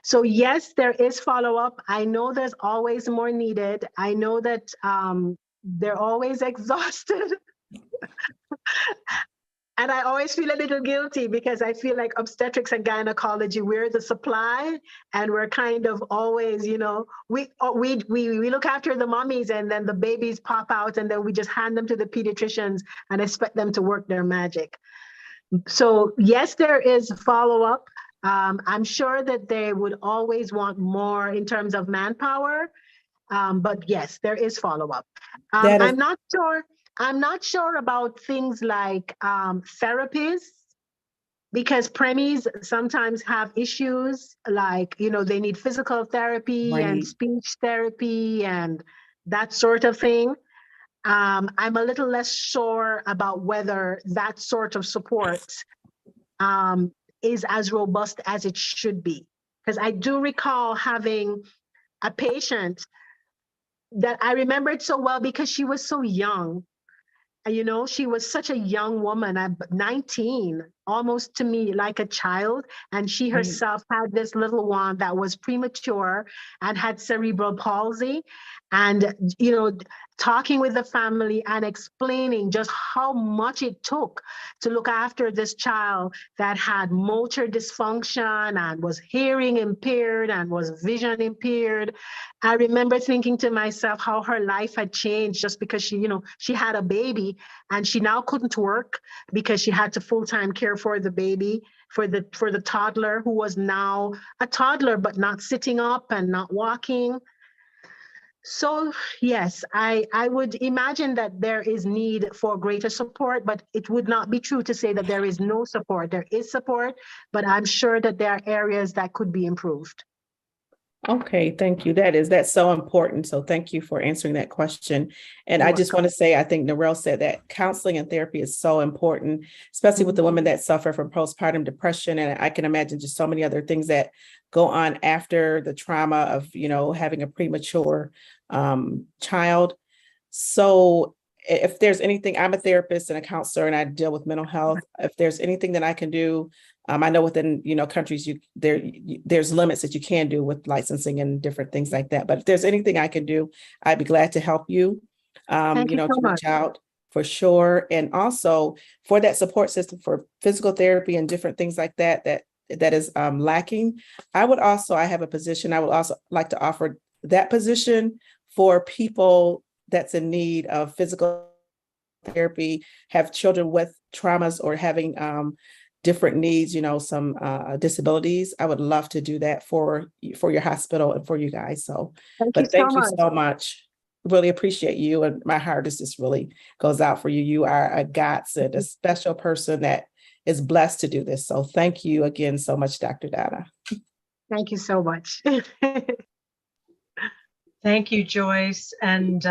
D: So yes, there is follow-up. I know there's always more needed. I know that they're always exhausted. And I always feel a little guilty because I feel like obstetrics and gynecology, we're the supply, and we're kind of always, we look after the mommies, and then the babies pop out, and then we just hand them to the pediatricians and expect them to work their magic. So yes, there is follow-up. I'm sure that they would always want more in terms of manpower, but yes, there is follow-up. I'm not sure about things like therapies, because preemies sometimes have issues like, they need physical therapy and speech therapy and that sort of thing. I'm a little less sure about whether that sort of support is as robust as it should be. Because I do recall having a patient that I remembered so well because she was so young. She was such a young woman, 19, almost to me like a child. And she herself had this little one that was premature and had cerebral palsy. And, you know, talking with the family and explaining just how much it took to look after this child that had motor dysfunction and was hearing impaired and was vision impaired. I remember thinking to myself how her life had changed just because she, you know, she had a baby and she now couldn't work because she had to full-time care for the baby, for the toddler who was now a toddler, but not sitting up and not walking. So yes, I would imagine that there is need for greater support, but it would not be true to say that there is no support. There is support, but I'm sure that there are areas that could be improved.
L: Okay, thank you. That's so important. So thank you for answering that question. And
D: You're
L: I just want to say, I think Narelle said that counseling and therapy is so important, especially with the women that suffer from postpartum depression. And I can imagine just so many other things that go on after the trauma of, you know, having a premature child. So if there's anything, I'm a therapist and a counselor and I deal with mental health. If there's anything that I can do, I know within, you know, countries, there's limits that you can do with licensing and different things like that. But if there's anything I can do, I'd be glad to help you, you know, to reach out for sure. And also for that support system for physical therapy and different things like that, that is lacking. I have a position. I would also like to offer that position for people that's in need of physical therapy, have children with traumas or having different needs, you know, some disabilities. I would love to do that for your hospital and for you guys. So, thank you so much. Really appreciate you. And my heart is just really goes out for you. You are a godsend, a special person that is blessed to do this. So thank you again so much, Dr. Donna.
D: Thank you so much.
A: Thank you, Joyce. And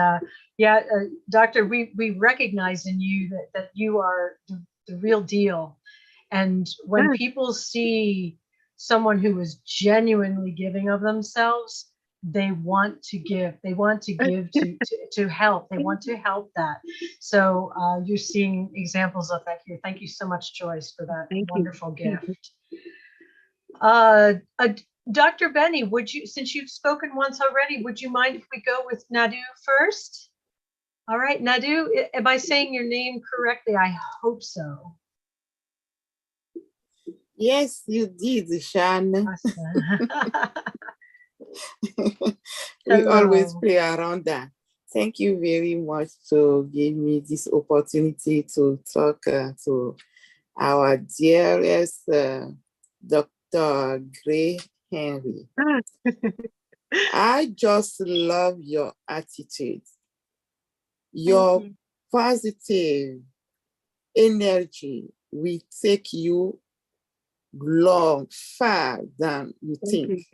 A: Doctor, we recognize in you that you are the real deal. And when people see someone who is genuinely giving of themselves, they want to give. They want to give to help. They want to help that. So you're seeing examples of that here. Thank you so much, Joyce, for that wonderful gift. Dr. Benny, since you've spoken once already, would you mind if we go with Nadu first? All right, Nadu, am I saying your name correctly? I hope so.
M: Yes, you did, Shan. We always play around that. Thank you very much to give me this opportunity to talk to our dearest Dr. Gray Henry. I just love your attitude, your positive energy will take you far than you think,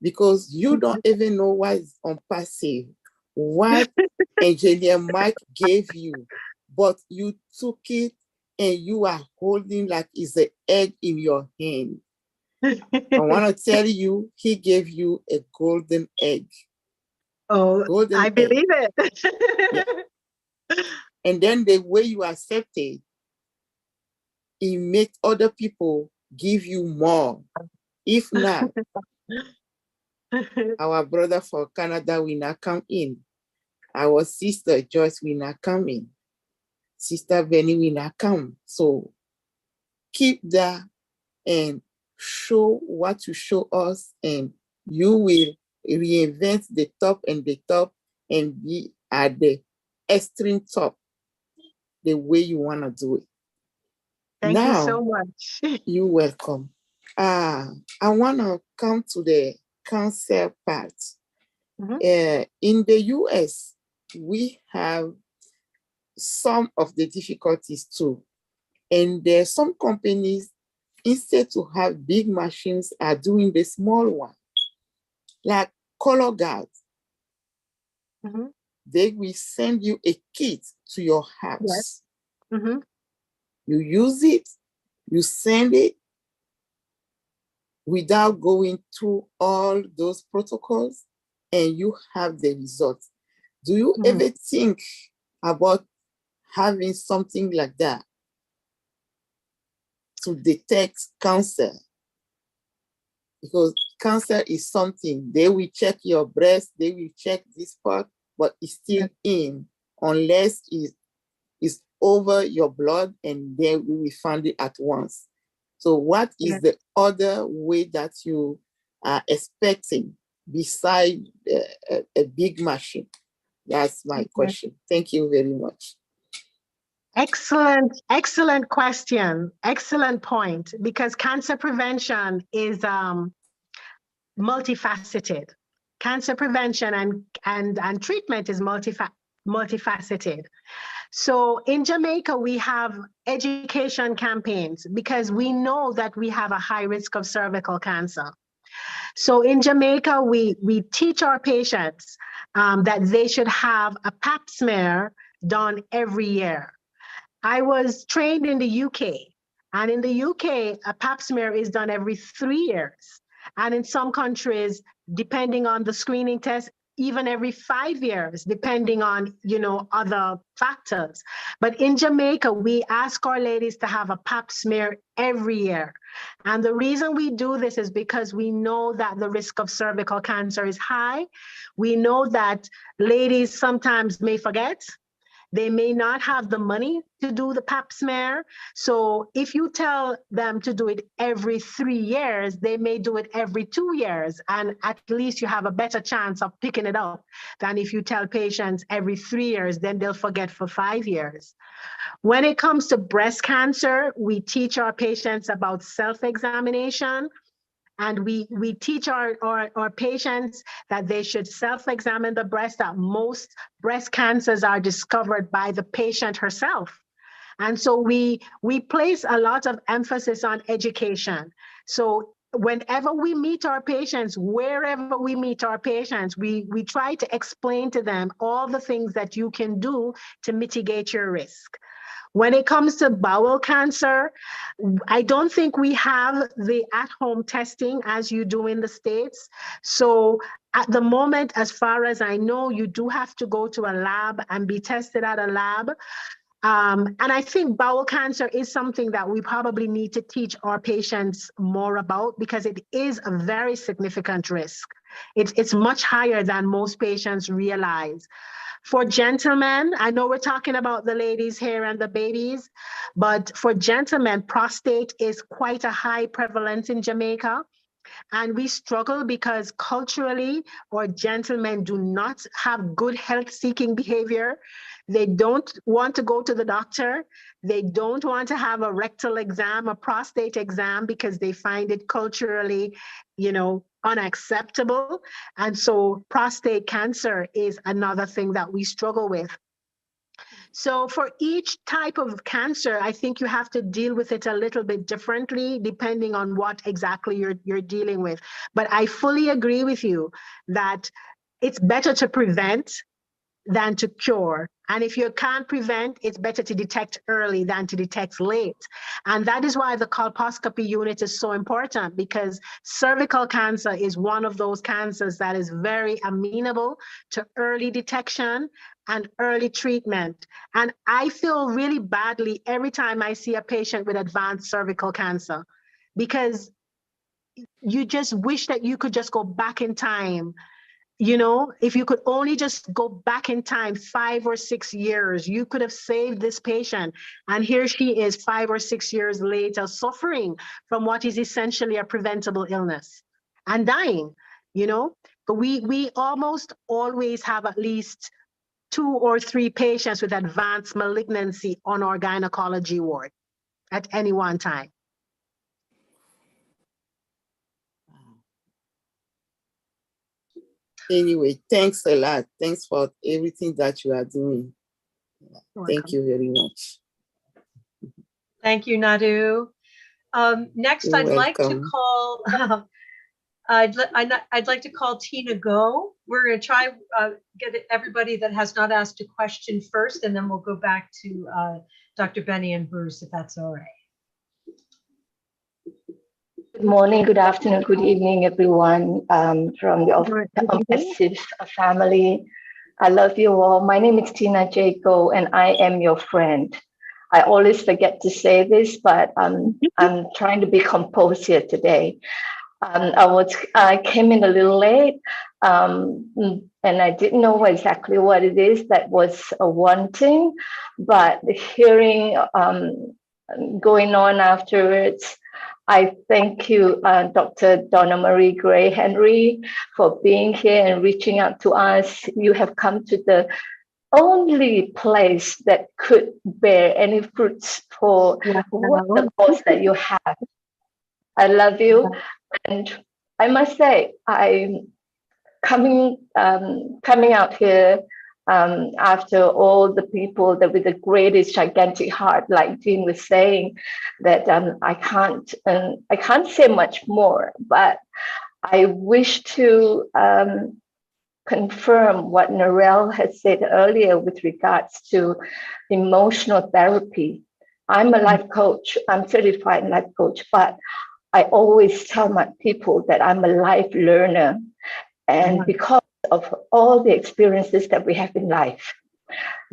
M: because you don't even know what is ONPASSIVE, what Engineer Mike gave you, but you took it and you are holding like it's an egg in your hand. I want to tell you, he gave you a golden egg.
D: Oh, golden I believe egg.
M: It. Yeah. And then the way you accept it, it makes other people give you more. If not, our brother for Canada will not come in. Our sister Joyce will not come in. Sister Benny will not come. So keep that and show what you show us, and you will reinvent the top and be at the extreme top the way you want to do it.
D: Thank you so much.
M: You're welcome. I want to come to the counsel part. In the US, we have some of the difficulties too. And there are some companies, instead to have big machines, are doing the small one, like color guards. They will send you a kit to your house.
D: Yes.
M: You use it, you send it without going through all those protocols, and you have the results. Do you ever think about having something like that? to detect cancer. Because cancer is something, they will check your breast, they will check this part, but it's still in, unless it's over your blood, and then we will find it at once. So what is the other way that you are expecting beside a big machine? That's my question. Thank you very much.
D: Excellent question. Excellent point, because cancer prevention is multifaceted. Cancer prevention and treatment is multifaceted. So in Jamaica, we have education campaigns because we know that we have a high risk of cervical cancer. So in Jamaica, we teach our patients that they should have a pap smear done every year. I was trained in the UK, and in the UK, a pap smear is done every 3 years. And in some countries, depending on the screening test, even every 5 years, depending on, other factors. But in Jamaica, we ask our ladies to have a pap smear every year. And the reason we do this is because we know that the risk of cervical cancer is high. We know that ladies sometimes may forget. They may not have the money to do the pap smear. So if you tell them to do it every 3 years, they may do it every 2 years. And at least you have a better chance of picking it up than if you tell patients every 3 years, then they'll forget for 5 years. When it comes to breast cancer, we teach our patients about self-examination. And we teach our patients that they should self-examine the breast, that most breast cancers are discovered by the patient herself. And so we place a lot of emphasis on education. So whenever we meet our patients, wherever we meet our patients, we try to explain to them all the things that you can do to mitigate your risk. When it comes to bowel cancer, I don't think we have the at-home testing as you do in the States. So at the moment, as far as I know, you do have to go to a lab and be tested at a lab. And I think bowel cancer is something that we probably need to teach our patients more about, because it is a very significant risk. It's much higher than most patients realize. For gentlemen, I know we're talking about the ladies here and the babies, but for gentlemen, prostate is quite a high prevalence in Jamaica. And we struggle because culturally, our gentlemen do not have good health-seeking behavior. They don't want to go to the doctor. They don't want to have a rectal exam, a prostate exam, because they find it culturally, unacceptable. And so prostate cancer is another thing that we struggle with. So for each type of cancer, I think you have to deal with it a little bit differently, depending on what exactly you're dealing with. But I fully agree with you that it's better to prevent than to cure. And if you can't prevent, it's better to detect early than to detect late. And that is why the colposcopy unit is so important, because cervical cancer is one of those cancers that is very amenable to early detection and early treatment. And I feel really badly every time I see a patient with advanced cervical cancer, because you just wish that you could just go back in time. If you could only just go back in time 5 or 6 years, you could have saved this patient. And here she is 5 or 6 years later, suffering from what is essentially a preventable illness and dying, But we almost always have at least 2 or 3 patients with advanced malignancy on our gynecology ward at any one time.
M: Anyway, thanks a lot. Thanks for everything that you are doing. Thank you very much.
A: Thank you, Nadu. Next,
M: You're
A: I'd like to
M: welcome.
A: call. I'd like to call Tina Go. We're going to try get everybody that has not asked a question first, and then we'll go back to Dr. Benny and Bruce, if that's all right.
N: Good morning, good afternoon, good evening, everyone from the ONPASSIVE family. I love you all. My name is Tina J. Go, and I am your friend. I always forget to say this, but I'm trying to be composed here today. I came in a little late, and I didn't know exactly what it is that was wanting, but hearing going on afterwards, I thank you, Dr. Donna Marie Gray Henry, for being here and reaching out to us. You have come to the only place that could bear any fruits for what the cause that you have. I love you, and I must say, I'm coming out here after all the people that with the greatest gigantic heart, like Jean was saying, that I can't say much more, but I wish to confirm what Narelle had said earlier with regards to emotional therapy. I'm a life coach, I'm certified life coach, but I always tell my people that I'm a life learner. And because of all the experiences that we have in life,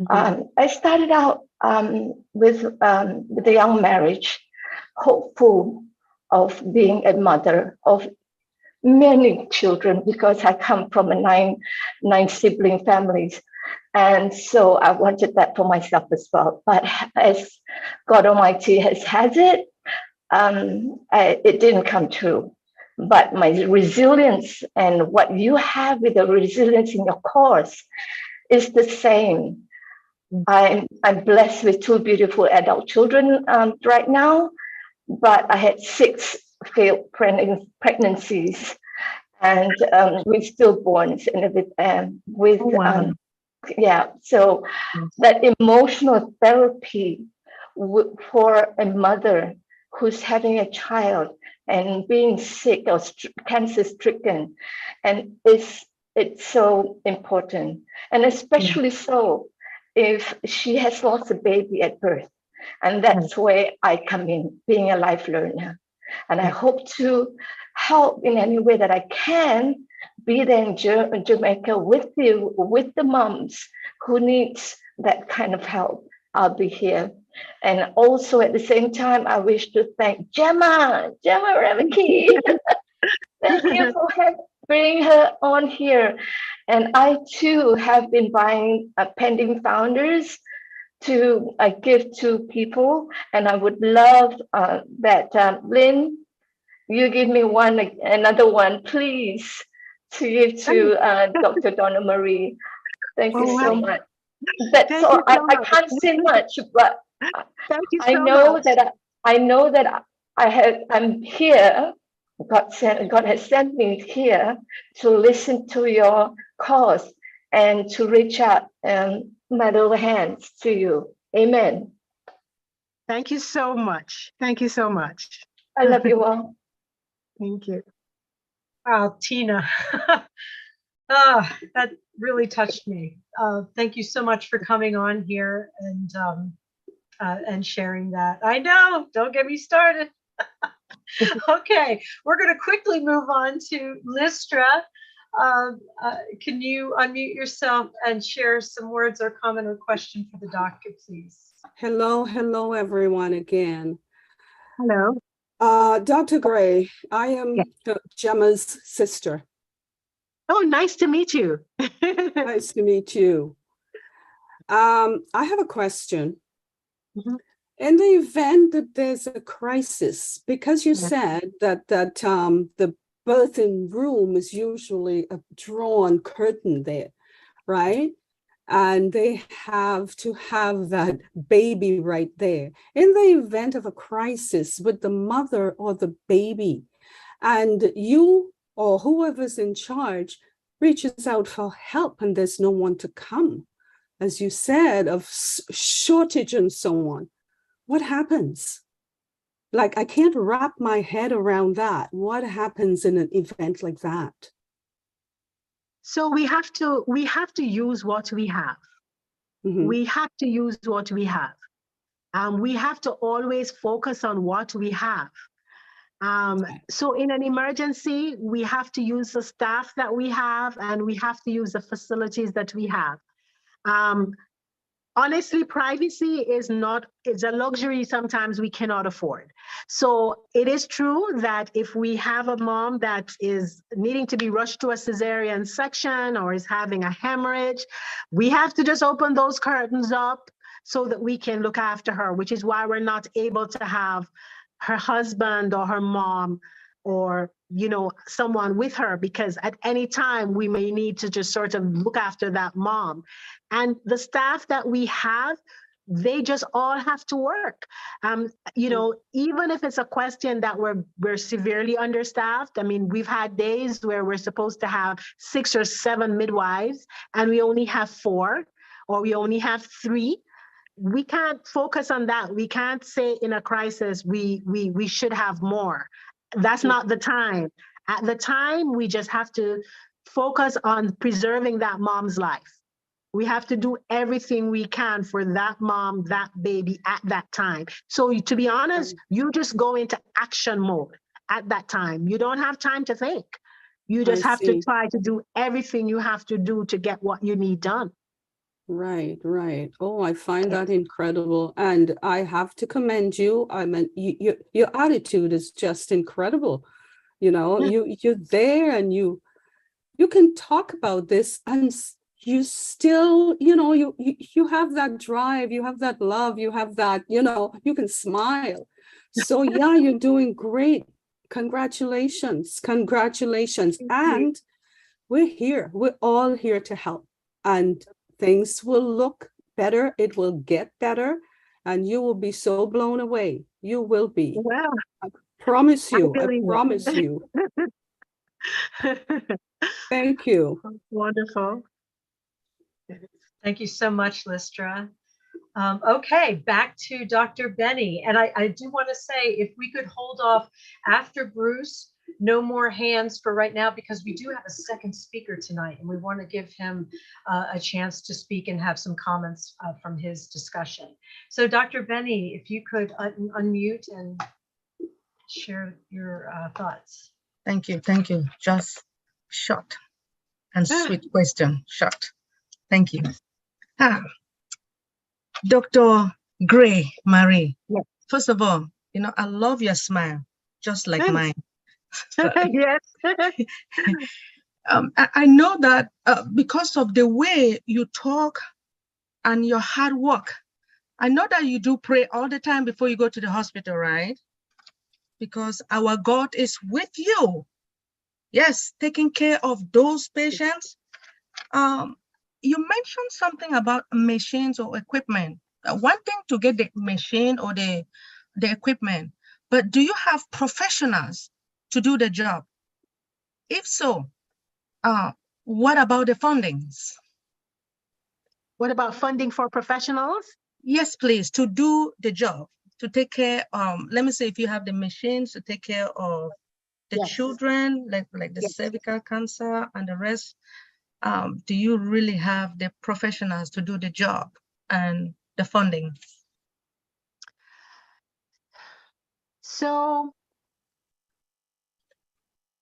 N: I started out with a young marriage, hopeful of being a mother of many children, because I come from a nine sibling families. And so I wanted that for myself as well. But as God Almighty has it, it didn't come true. But my resilience and what you have with the resilience in your course is the same. I'm blessed with 2 beautiful adult children right now, but I had 6 failed pregnancies and with stillborns and with so that emotional therapy for a mother who's having a child and being sick or cancer stricken, and it's so important, and especially so if she has lost a baby at birth. And that's where I come in, being a life learner. And I hope to help in any way that I can, be there in Jamaica with you, with the moms who needs that kind of help. I'll be here. And also at the same time, I wish to thank Gemma Remeke. Thank you for bringing her on here. And I too have been buying pending founders to give to people. And I would love that, Lynn, you give me another one, please, to give to Dr. Donna Marie. Thank you so much. That's all. I can't say much, but I know that I'm here. God has sent me here to listen to your cause and to reach out my little hands to you. Amen.
D: Thank you so much. Thank you so much.
N: I love you all.
D: Thank you.
A: Wow, Tina. That really touched me. Thank you so much for coming on here and sharing that. I know, don't get me started. Okay, we're going to quickly move on to Listra. Can you unmute yourself and share some words or comment or question for the doctor, please?
O: Hello, everyone again.
D: Hello.
O: Dr. Gray, I am Gemma's sister.
D: Oh, nice to meet you.
O: Nice to meet you. I have a question. In the event that there's a crisis, because you said that the birthing room is usually a drawn curtain there, right? And they have to have that baby right there. In the event of a crisis with the mother or the baby, and you or whoever's in charge reaches out for help and there's no one to come, as you said, of shortage and so on, what happens? Like, I can't wrap my head around that. What happens in an event like that?
D: So we have to use what we have. We have to use what we have. We have to always focus on what we have. So in an emergency, we have to use the staff that we have, and we have to use the facilities that we have. honestly, privacy is a luxury sometimes we cannot afford. So it is true that if we have a mom that is needing to be rushed to a cesarean section or is having a hemorrhage, we have to just open those curtains up so that we can look after her, which is why we're not able to have her husband or her mom or someone with her, because at any time we may need to just sort of look after that mom. And the staff that we have, they just all have to work. Even if it's a question that we're severely understaffed. I mean, we've had days where we're supposed to have 6 or 7 midwives and we only have 4 or we only have 3. We can't focus on that. We can't say in a crisis we should have more. That's not the time. At the time, we just have to focus on preserving that mom's life. We have to do everything we can for that mom, that baby at that time. So to be honest, you just go into action mode at that time. You don't have time to think. You just have to try to do everything you have to do to get what you need done.
O: Right, right. Oh, I find that incredible. And I have to commend you. I mean, your attitude is just incredible. You're there and you can talk about this and you still, you have that drive, you have that love, you have that, you can smile. So yeah, you're doing great. Congratulations. Congratulations. And we're here. We're all here to help. And things will look better. It will get better. And you will be so blown away. You will be.
D: Well,
O: I promise you. I
D: believe it.
O: promise you. Thank you.
D: Wonderful.
A: Thank you so much, Listra. Okay, back to Dr. Benny. And I do want to say, if we could hold off after Bruce, no more hands for right now, because we do have a second speaker tonight and we want to give him a chance to speak and have some comments from his discussion. So Dr. Benny, if you could unmute and share your thoughts.
H: Thank you. Thank you. Just short and sweet question. Short. Thank you. Dr. Gray Marie.
D: Yes.
H: First of all, I love your smile, just like mine.
D: Yes.
H: I know that because of the way you talk and your hard work, I know that you do pray all the time before you go to the hospital, right? Because our God is with you. Yes, taking care of those patients. You mentioned something about machines or equipment. One thing to get the machine or the equipment, but do you have professionals to do the job? If so, what about the fundings?
D: What about funding for professionals?
H: Yes, please, to do the job, to take care, let me say if you have the machines to take care of the children, like the cervical cancer and the rest, do you really have the professionals to do the job and the funding?
D: So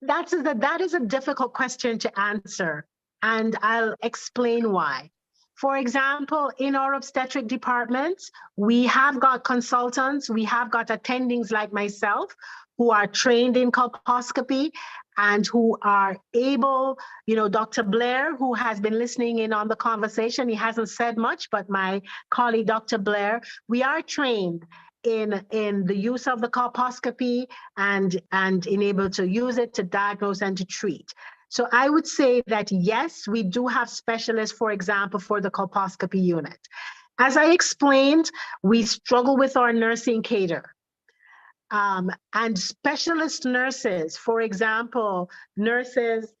D: that is a difficult question to answer, and I'll explain why. For example, in our obstetric departments, we have got consultants, we have got attendings like myself who are trained in colposcopy and who are able, Dr. Blair, who has been listening in on the conversation, he hasn't said much, but my colleague, Dr. Blair, we are trained in the use of the colposcopy and in able to use it to diagnose and to treat. So I would say that, yes, we do have specialists, for example, for the colposcopy unit. As I explained, we struggle with our nursing cadre. And specialist nurses, for example, nurses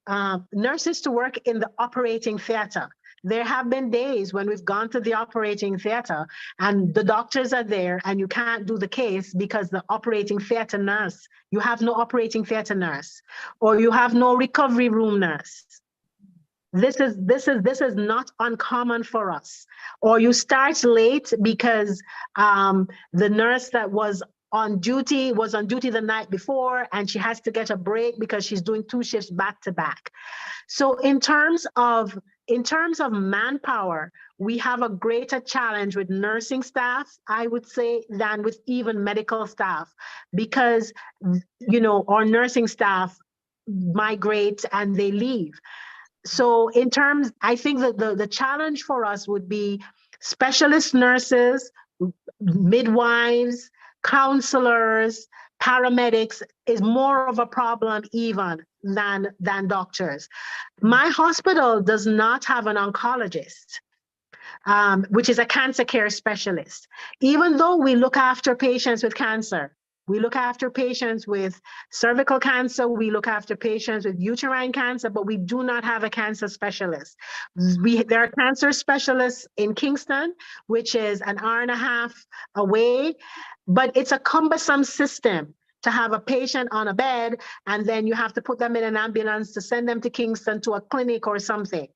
D: to work in the operating theater. There have been days when we've gone to the operating theater and the doctors are there and you can't do the case because the operating theater nurse, you have no operating theater nurse, or you have no recovery room nurse. This is not uncommon for us. Or you start late because the nurse that was on duty the night before and she has to get a break because she's doing 2 shifts back to back. So in terms of manpower, we have a greater challenge with nursing staff, I would say, than with even medical staff, because, you know, our nursing staff migrate and they leave. So in terms, I think that the challenge for us would be specialist nurses, midwives, counselors, paramedics is more of a problem even than doctors. My hospital does not have an oncologist, which is a cancer care specialist. Even though we look after patients with cancer, we look after patients with cervical cancer, we look after patients with uterine cancer, but we do not have a cancer specialist. There are cancer specialists in Kingston, which is an hour and a half away, but it's a cumbersome system to have a patient on a bed, and then you have to put them in an ambulance to send them to Kingston to a clinic or something.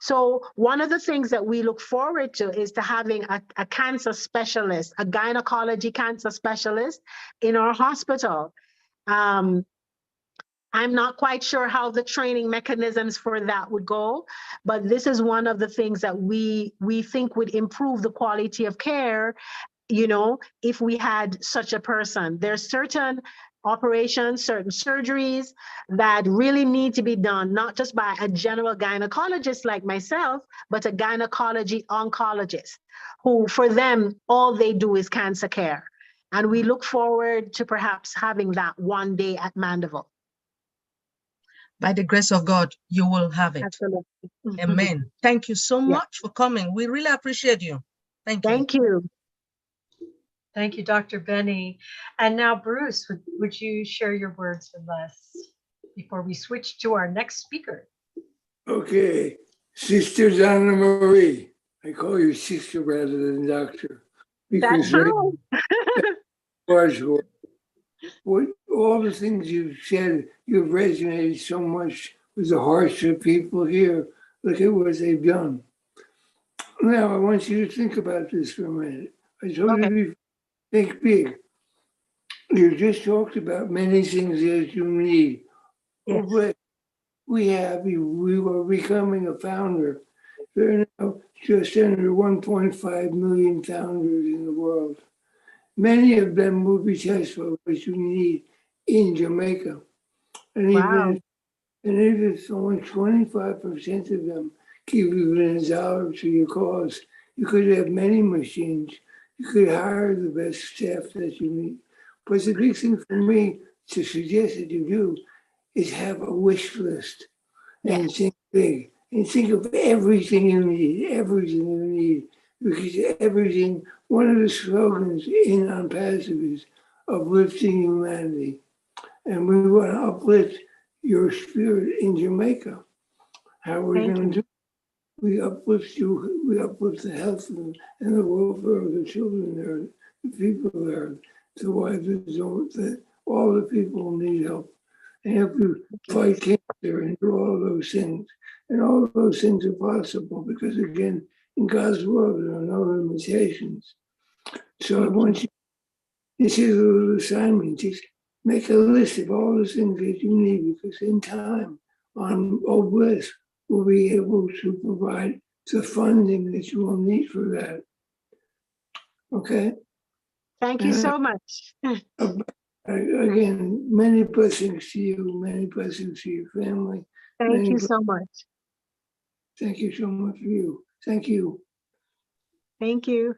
D: So one of the things that we look forward to is to having a cancer specialist, a gynecology cancer specialist in our hospital. I'm not quite sure how the training mechanisms for that would go, but this is one of the things that we think would improve the quality of care, you know, if we had such a person. There's certain operations, certain surgeries that really need to be done, not just by a general gynecologist like myself, but a gynecology oncologist, who for them, all they do is cancer care. And we look forward to perhaps having that one day at Mandeville.
H: By the grace of God, you will have it.
D: Absolutely.
H: Amen. Thank you so much for coming. We really appreciate you. Thank you.
D: Thank you.
A: Thank you, Dr. Benny. And now, Bruce, would you share your words with us before we switch to our next speaker?
G: Okay, Sister Donna Marie. I call you sister rather than doctor.
D: That's true.
G: What all the things you've said, you've resonated so much with the hearts of people here. Look at what they've done. Now, I want you to think about this for a minute. I told you before, think big. You just talked about many things that you need.
D: Yes.
G: But we were becoming a founder. There are now just under 1.5 million founders in the world. Many of them will be test for what you need in Jamaica. And even if only 25% of them give even $1 to your cause, you could have many machines. You could hire the best staff that you need. But the big thing for me to suggest that you do is have a wish list and think big and think of everything you need, because everything, one of the slogans in ONPASSIVE is uplifting humanity. And we want to uplift your spirit in Jamaica. How are we going to do it? We uplift you, we uplift the health and the welfare of the children there, the people there, the wives that all the people need help. And help you fight cancer and do all those things. And all those things are possible because, again, in God's world, there are no limitations. So I want you, this is a little assignment, just make a list of all the things that you need, because in time, on OBLIS, we'll be able to provide the funding that you will need for that. Okay?
D: Thank you so much.
G: Again, many blessings to you, many blessings to your family.
D: Thank you so much.
G: Thank you so much for you. Thank you.
D: Thank you.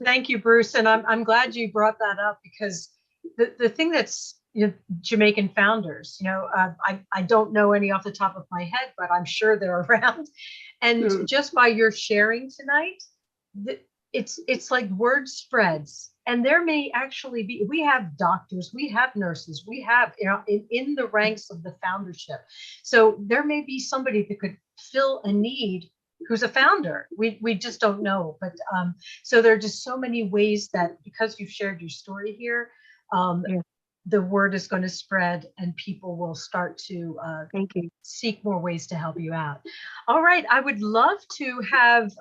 A: Thank you, Bruce. And I'm glad you brought that up, because the thing that's, you know, Jamaican founders, you know, I don't know any off the top of my head, but I'm sure they're around. And just by your sharing tonight, it's like word spreads. And there may actually be, we have doctors, we have nurses, we have, you know, in the ranks of the foundership. So there may be somebody that could fill a need who's a founder. We just don't know. But so there are just so many ways that, because you've shared your story here, the word is going to spread and people will start to seek more ways to help you out. All right, I would love to have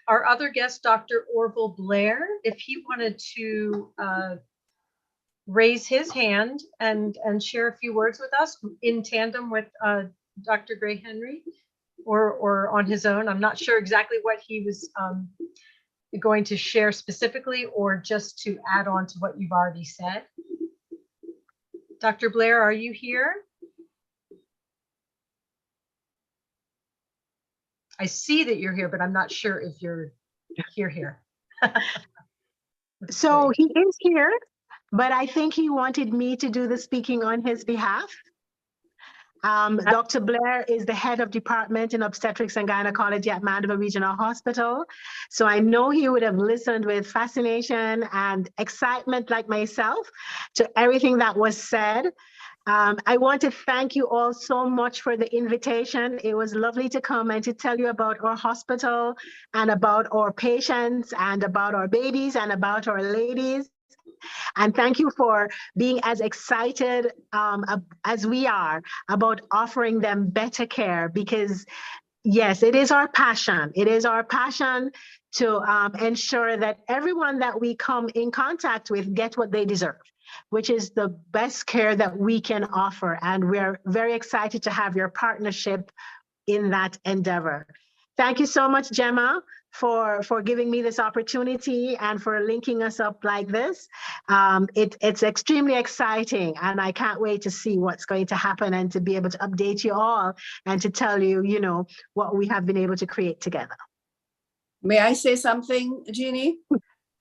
A: our other guest, Dr. Orville Blair, if he wanted to raise his hand and share a few words with us in tandem with Dr. Gray Henry. or on his own. I'm not sure exactly what he was going to share specifically, or just to add on to what you've already said. Dr. Blair, are you here? I see that you're here, but I'm not sure if you're here.
D: So he is here, but I think he wanted me to do the speaking on his behalf. Dr. Blair is the head of department in obstetrics and gynecology at Mandeville Regional Hospital. So I know he would have listened with fascination and excitement like myself to everything that was said. I want to thank you all so much for the invitation. It was lovely to come and to tell you about our hospital and about our patients and about our babies and about our ladies. And thank you for being as excited as we are about offering them better care, because yes, it is our passion. It is our passion to ensure that everyone that we come in contact with get what they deserve, which is the best care that we can offer. And we're very excited to have your partnership in that endeavor. Thank you so much, Gemma, for giving me this opportunity and for linking us up like this. It's extremely exciting, and I can't wait to see what's going to happen and to be able to update you all and to tell you, what we have been able to create together.
C: May I say something, Jeannie?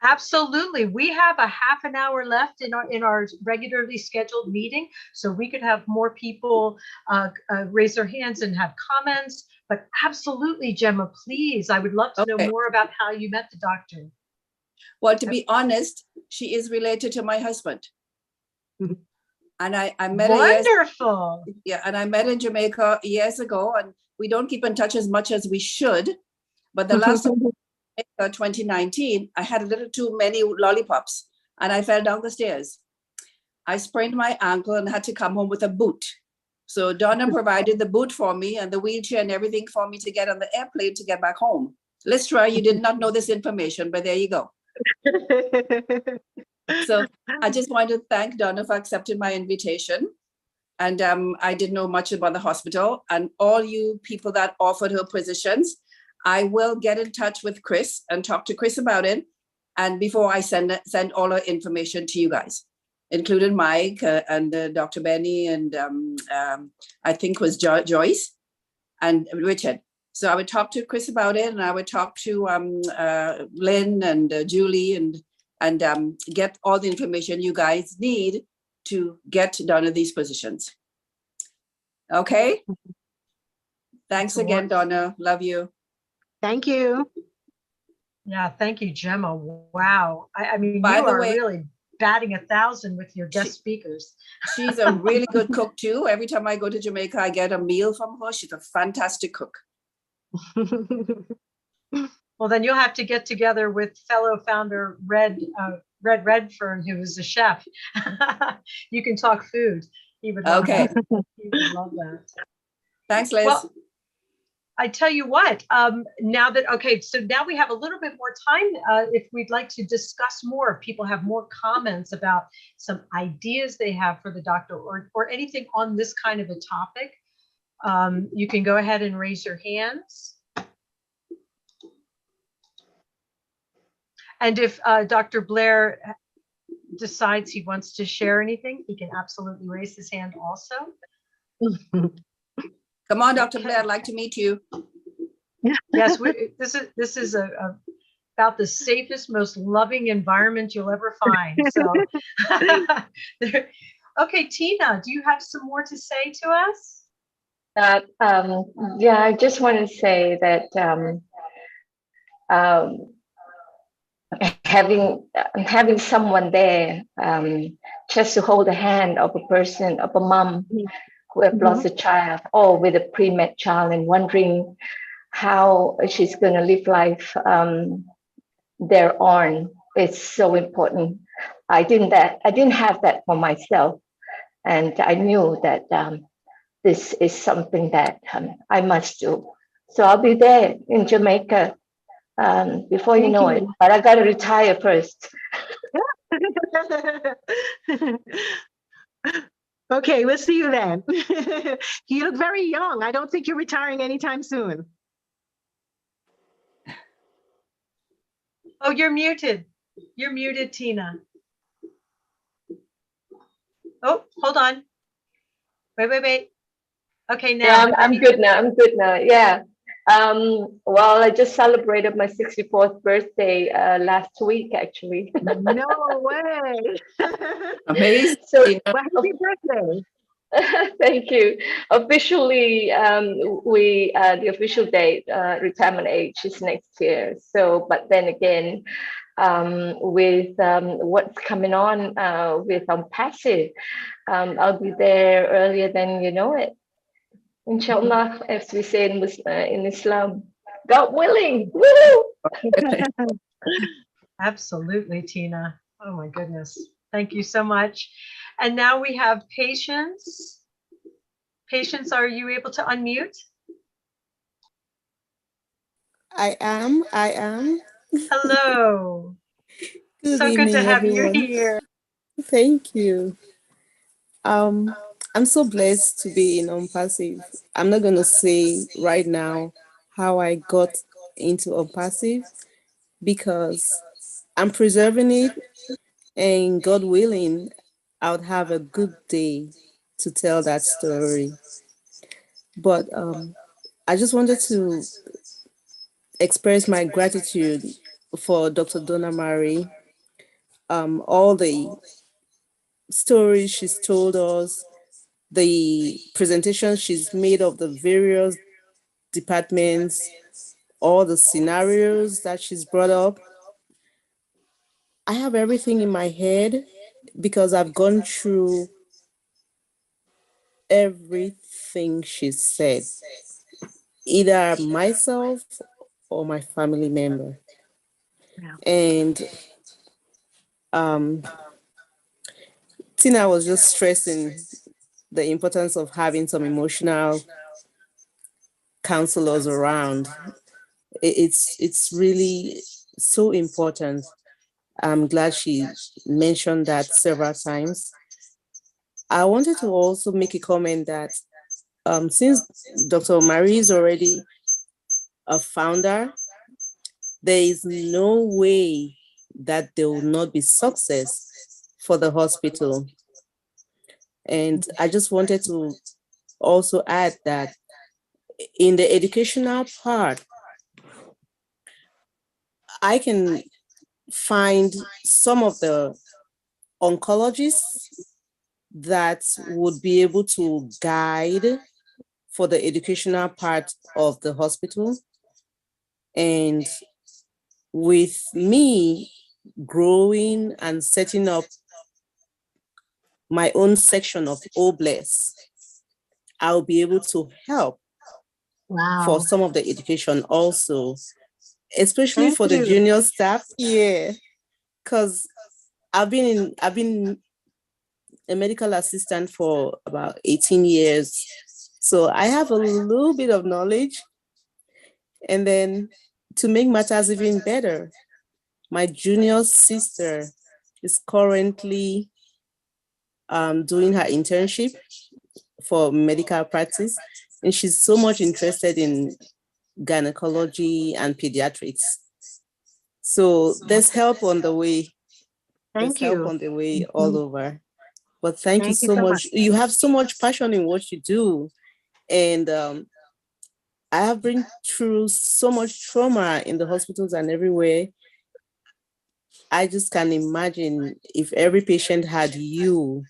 A: Absolutely. We have a half an hour left in our regularly scheduled meeting, so we could have more people raise their hands and have comments. But absolutely, Gemma, please, I would love to know more about how you met the doctor.
C: Well, to be honest, she is related to my husband. And I met her
A: wonderful.
C: And I met in Jamaica years ago, and we don't keep in touch as much as we should. But the last time, 2019, I had a little too many lollipops and I fell down the stairs. I sprained my ankle and had to come home with a boot. So Donna provided the boot for me and the wheelchair and everything for me to get on the airplane to get back home. Lystra, you did not know this information, but there you go. So I just want to thank Donna for accepting my invitation. And I didn't know much about the hospital, and all you people that offered her positions. I will get in touch with Chris and talk to Chris about it. And before I send all her information to you guys, including Mike and Dr. Benny and I think was Joyce and Richard. So I would talk to Chris about it, and I would talk to Lynn and Julie and get all the information you guys need to get Donna these positions. Okay. Thanks again, Donna. Love you.
D: Thank you.
A: Yeah, thank you, Gemma. Wow. I mean,
C: By
A: you
C: the
A: are
C: way,
A: really batting 1,000 with your guest speakers.
C: She's a really good cook too. Every time I go to Jamaica, I get a meal from her. She's a fantastic cook.
A: Well, then you'll have to get together with fellow founder Red Redfern, who is a chef. You can talk food. He would love that. He would love that.
C: Thanks, Liz.
A: Well, I tell you what, now we have a little bit more time. If we'd like to discuss more, if people have more comments about some ideas they have for the doctor or anything on this kind of a topic, you can go ahead and raise your hands. And if Dr. Blair decides he wants to share anything, he can absolutely raise his hand also.
C: Come on, Dr. Blair, I'd like to meet you.
A: Yes, this is about the safest, most loving environment you'll ever find. So, okay, Tina, do you have some more to say to us?
N: Yeah, I just want to say that having someone there just to hold the hand of a person, of a mom who have lost a child or with a pre-med child and wondering how she's going to live life thereon, is so important. I didn't have that for myself, and I knew that this is something that I must do. So I'll be there in Jamaica before you know it, but I got to retire first.
D: Okay, we'll see you then. You look very young. I don't think you're retiring anytime soon.
A: Oh, you're muted. You're muted, Tina. Oh, hold on. Wait. Okay, now.
N: Yeah, I'm good now. I'm good now. Yeah. Well, I just celebrated my 64th birthday last week, actually.
D: No way.
C: Amazing.
N: So,
D: Well, happy birthday.
N: thank you. Officially, the official date, retirement age is next year. So, but then again, with what's coming on with ONPASSIVE, I'll be there earlier than you know it. Inshallah, as we say in Islam, God willing. Woo!
A: Absolutely, Tina. Oh my goodness. Thank you so much. And now we have Patience. Patience, are you able to unmute?
P: I am.
A: Hello.
P: Good
A: So good
P: evening,
A: to have you
P: everyone.
A: here.
P: Thank you. I'm so blessed to be in ONPASSIVE. I'm not going to say right now how I got into ONPASSIVE because I'm preserving it, and God willing, I would have a good day to tell that story. But I just wanted to express my gratitude for Dr. Donna Marie. All the stories she's told us, the presentation she's made of the various departments, all the scenarios that she's brought up. I have everything in my head because I've gone through everything she said, either myself or my family member. And Tina was just stressing the importance of having some emotional counselors around. It's really so important. I'm glad she mentioned that several times. I wanted to also make a comment that since Dr. Marie is already a founder, there is no way that there will not be success for the hospital. And I just wanted to also add that in the educational part, I can find some of the oncologists that would be able to guide for the educational part of the hospital. And with me growing and setting up my own section of OBLESS, I'll be able to help for some of the education also, especially for the junior staff. Yeah, because I've been a medical assistant for about 18 years. So I have a little bit of knowledge. And then to make matters even better, my junior sister is currently doing her internship for medical practice. And she's so much interested in gynecology and pediatrics. So there's help on the way.
D: Thank you.
P: There's help on the way all over. But thank you so much. You have so much passion in what you do. And I have been through so much trauma in the hospitals and everywhere. I just can't imagine if every patient had you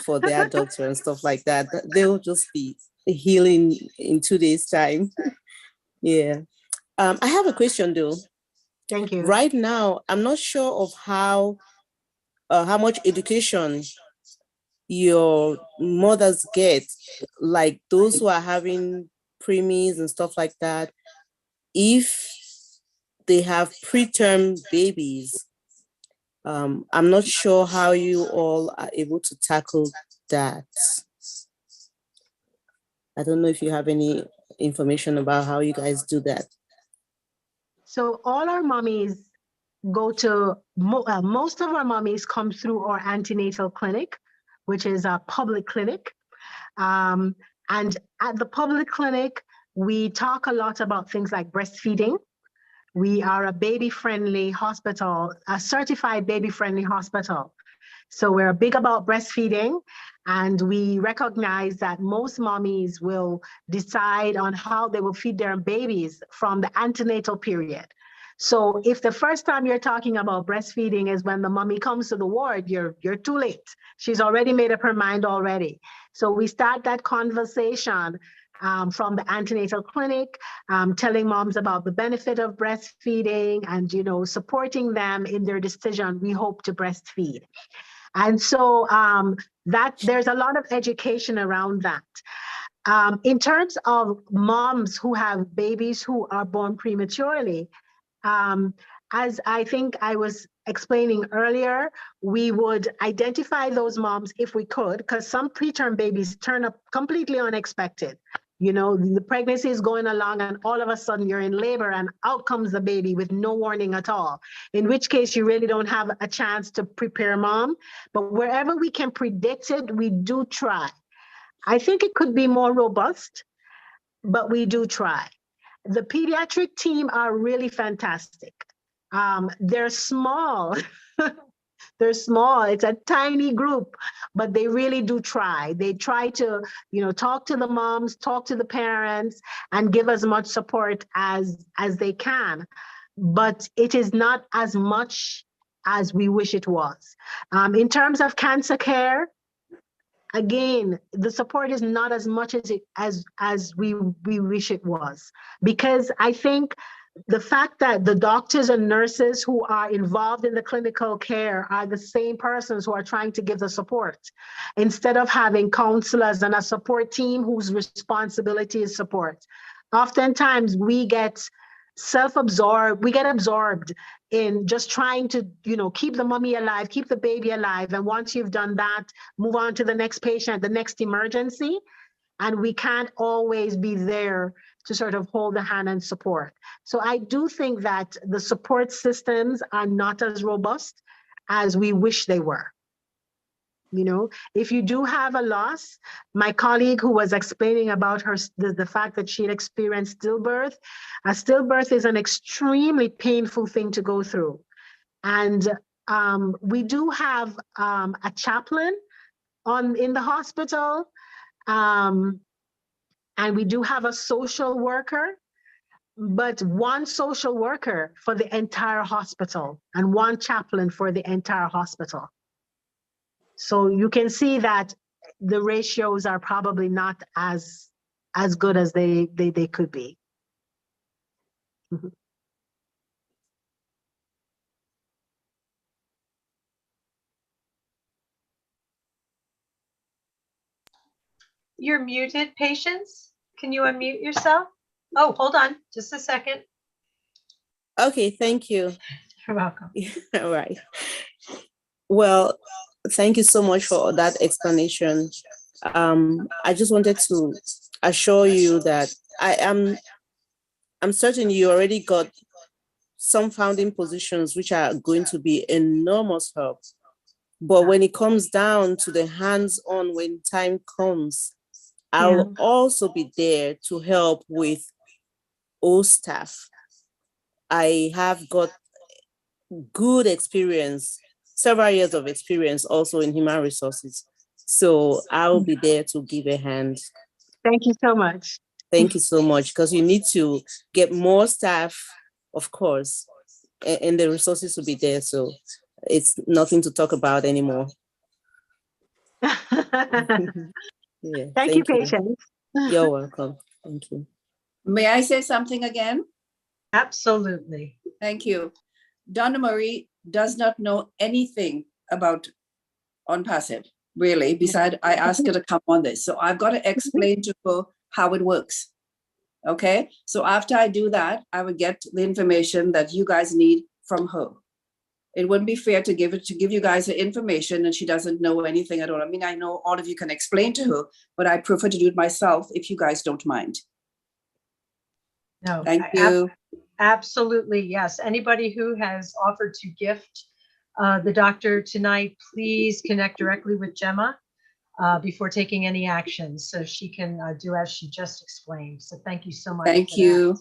P: for their doctor and stuff like that. They'll just be healing in 2 days' time. Yeah. I have a question though.
D: Thank you.
P: Right now, I'm not sure of how much education your mothers get, like those who are having preemies and stuff like that. If they have preterm babies, I'm not sure how you all are able to tackle that. I don't know if you have any information about how you guys do that.
D: So all our mommies go to, most of our mommies come through our antenatal clinic, which is a public clinic. And at the public clinic, we talk a lot about things like breastfeeding. We are a baby-friendly hospital, a certified baby-friendly hospital. So we're big about breastfeeding, and we recognize that most mommies will decide on how they will feed their babies from the antenatal period. So if the first time you're talking about breastfeeding is when the mommy comes to the ward, you're too late. She's already made up her mind already. So we start that conversation from the antenatal clinic, telling moms about the benefit of breastfeeding and, you know, supporting them in their decision, we hope to breastfeed. And so that there's a lot of education around that. In terms of moms who have babies who are born prematurely, as I think I was explaining earlier, we would identify those moms if we could, because some preterm babies turn up completely unexpected. You know, the pregnancy is going along and all of a sudden you're in labor and out comes the baby with no warning at all, in which case you really don't have a chance to prepare mom. But wherever we can predict it, we do try. I think it could be more robust, but we do try. The pediatric team are really fantastic. They're small. They're small. It's a tiny group, but they really do try. They try to, you know, talk to the moms, talk to the parents, and give as much support as they can. But it is not as much as we wish it was. In terms of cancer care, again, the support is not as much as we wish it was, because I think the fact that the doctors and nurses who are involved in the clinical care are the same persons who are trying to give the support, instead of having counselors and a support team whose responsibility is support. Oftentimes we get self-absorbed, we get absorbed in just trying to, you know, keep the mommy alive, keep the baby alive. And once you've done that, move on to the next patient, the next emergency. And we can't always be there to sort of hold the hand and support. So I do think that the support systems are not as robust as we wish they were. You know, if you do have a loss, my colleague who was explaining about her, the fact that she had experienced stillbirth, a stillbirth is an extremely painful thing to go through. And we do have a chaplain in the hospital, and we do have a social worker, but one social worker for the entire hospital and one chaplain for the entire hospital. So you can see that the ratios are probably not as good as they could be.
A: You're muted, Patience. Can you unmute yourself? Oh, hold on just a second.
P: Okay, thank you.
A: You're welcome.
P: All right. Well, thank you so much for that explanation. I just wanted to assure you that I'm certain you already got some founding positions which are going to be enormous help. But when it comes down to the hands-on, when time comes, I'll also be there to help with all staff. I have got good experience, several years of experience also in human resources. So I'll be there to give a hand.
D: Thank you so much.
P: Thank you so much, because you need to get more staff, of course, and the resources will be there. So it's nothing to talk about anymore. Yeah,
D: thank you, Patience.
P: You're welcome. Thank you.
C: May I say something again?
A: Absolutely.
C: Thank you. Donna Marie does not know anything about ONPASSIVE, really, besides I asked her to come on this. So I've got to explain to her how it works. Okay, so after I do that, I will get the information that you guys need from her. It wouldn't be fair to give you guys the information and she doesn't know anything at all. I mean, I know all of you can explain to her, but I prefer to do it myself if you guys don't mind.
A: No,
C: thank you.
A: Absolutely, yes. Anybody who has offered to gift the doctor tonight, please connect directly with Gemma. before taking any action. So she can do as she just explained. So thank you so much.
C: Thank
A: for that.
C: you.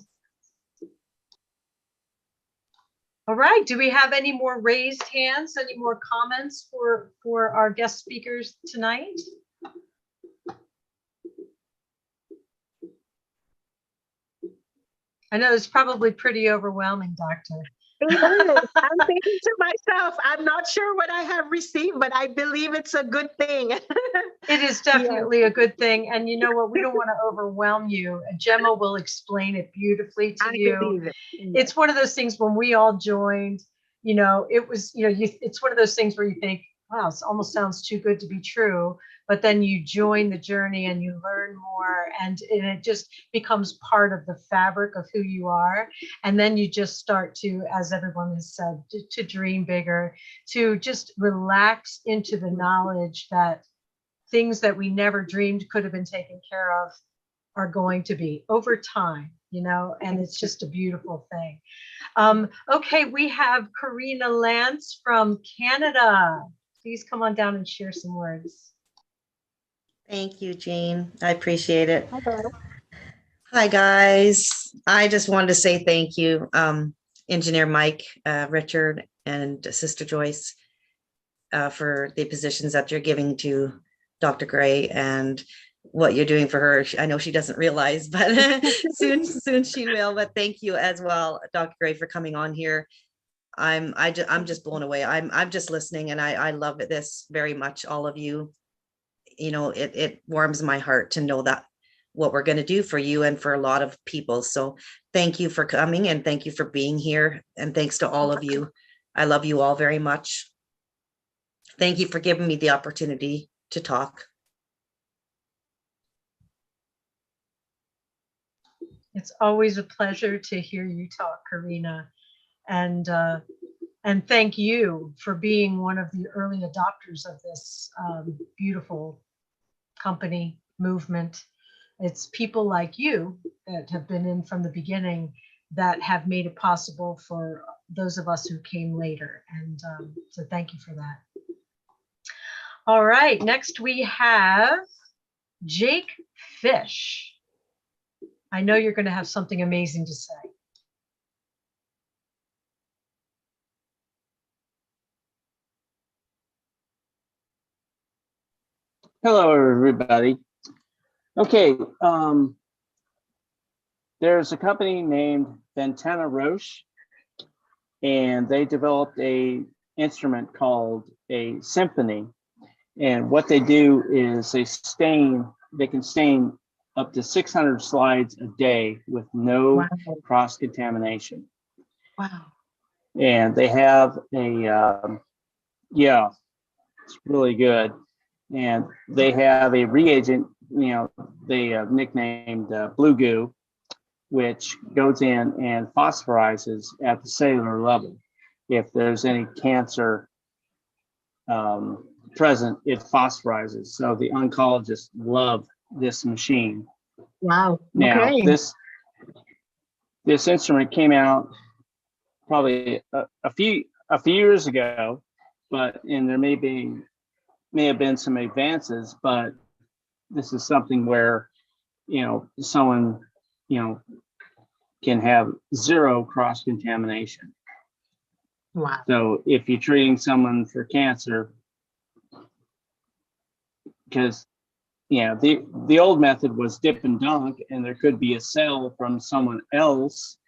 A: All right, do we have any more raised hands, any more comments for our guest speakers tonight? I know it's probably pretty overwhelming, Doctor.
D: It is. I'm thinking to myself, I'm not sure what I have received, but I believe it's a good thing.
A: It is definitely a good thing. And you know what? We don't want to overwhelm you. Gemma will explain it beautifully to you.
D: Believe it.
A: It's one of those things when we all joined, you know, it was, you know, it's one of those things where you think, wow, it almost sounds too good to be true. But then you join the journey and you learn more, and it just becomes part of the fabric of who you are. And then you just start to, as everyone has said, to dream bigger, to just relax into the knowledge that things that we never dreamed could have been taken care of are going to be over time, you know, and it's just a beautiful thing. Okay, we have Karina Lance from Canada. Please come on down and share some words.
Q: Thank you, Jean. I appreciate it.
D: Hello.
Q: Hi, guys. I just wanted to say thank you, Engineer Mike, Richard, and Sister Joyce, for the positions that you're giving to Dr. Gray and what you're doing for her. I know she doesn't realize, but soon she will. But thank you as well, Dr. Gray, for coming on here. I'm just blown away. I'm just listening, and I love this very much. All of you. You know, it warms my heart to know that what we're going to do for you and for a lot of people. So thank you for coming, and thank you for being here. And thanks to all of you. I love you all very much. Thank you for giving me the opportunity to talk.
A: It's always a pleasure to hear you talk, Karina. And thank you for being one of the early adopters of this beautiful company movement. It's people like you that have been in from the beginning that have made it possible for those of us who came later. And so thank you for that. All right, next we have Jake Fish. I know you're going to have something amazing to say.
R: Hello, everybody. Okay, there's a company named Ventana Roche, and they developed a instrument called a symphony. And what they do is they can stain up to 600 slides a day with no cross-contamination.
D: Wow.
R: And they have a, yeah, it's really good. And they have a reagent, you know, they nicknamed Blue Goo, which goes in and phosphorizes at the cellular level. If there's any cancer present, it phosphorizes. So the oncologists love this machine.
D: Wow.
R: Now,
D: Okay.
R: this instrument came out probably a few years ago, and there may have been some advances, but this is something where, you know, someone, you know, can have zero cross-contamination.
D: Wow.
R: So if you're treating someone for cancer, because, you know, the old method was dip and dunk, and there could be a cell from someone else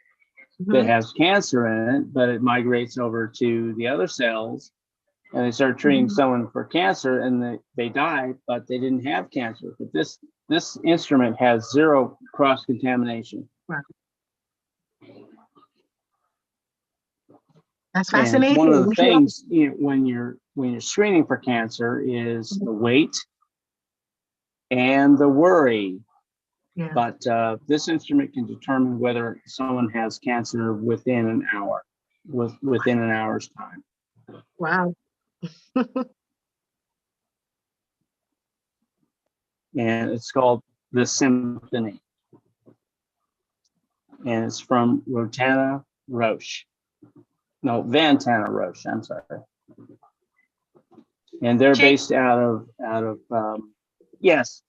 R: that has cancer in it, but it migrates over to the other cells, and they start treating someone for cancer, and they die, but they didn't have cancer. But this instrument has zero cross-contamination.
D: Wow. That's
R: And
D: fascinating.
R: one of the things, you know, when you're screening for cancer is the weight and the worry.
D: Yeah.
R: But this instrument can determine whether someone has cancer within an hour, within an hour's time.
D: Wow.
R: And it's called the Symphony. And it's from Ventana Roche. No, Ventana Roche, I'm sorry. And they're based out of Yes.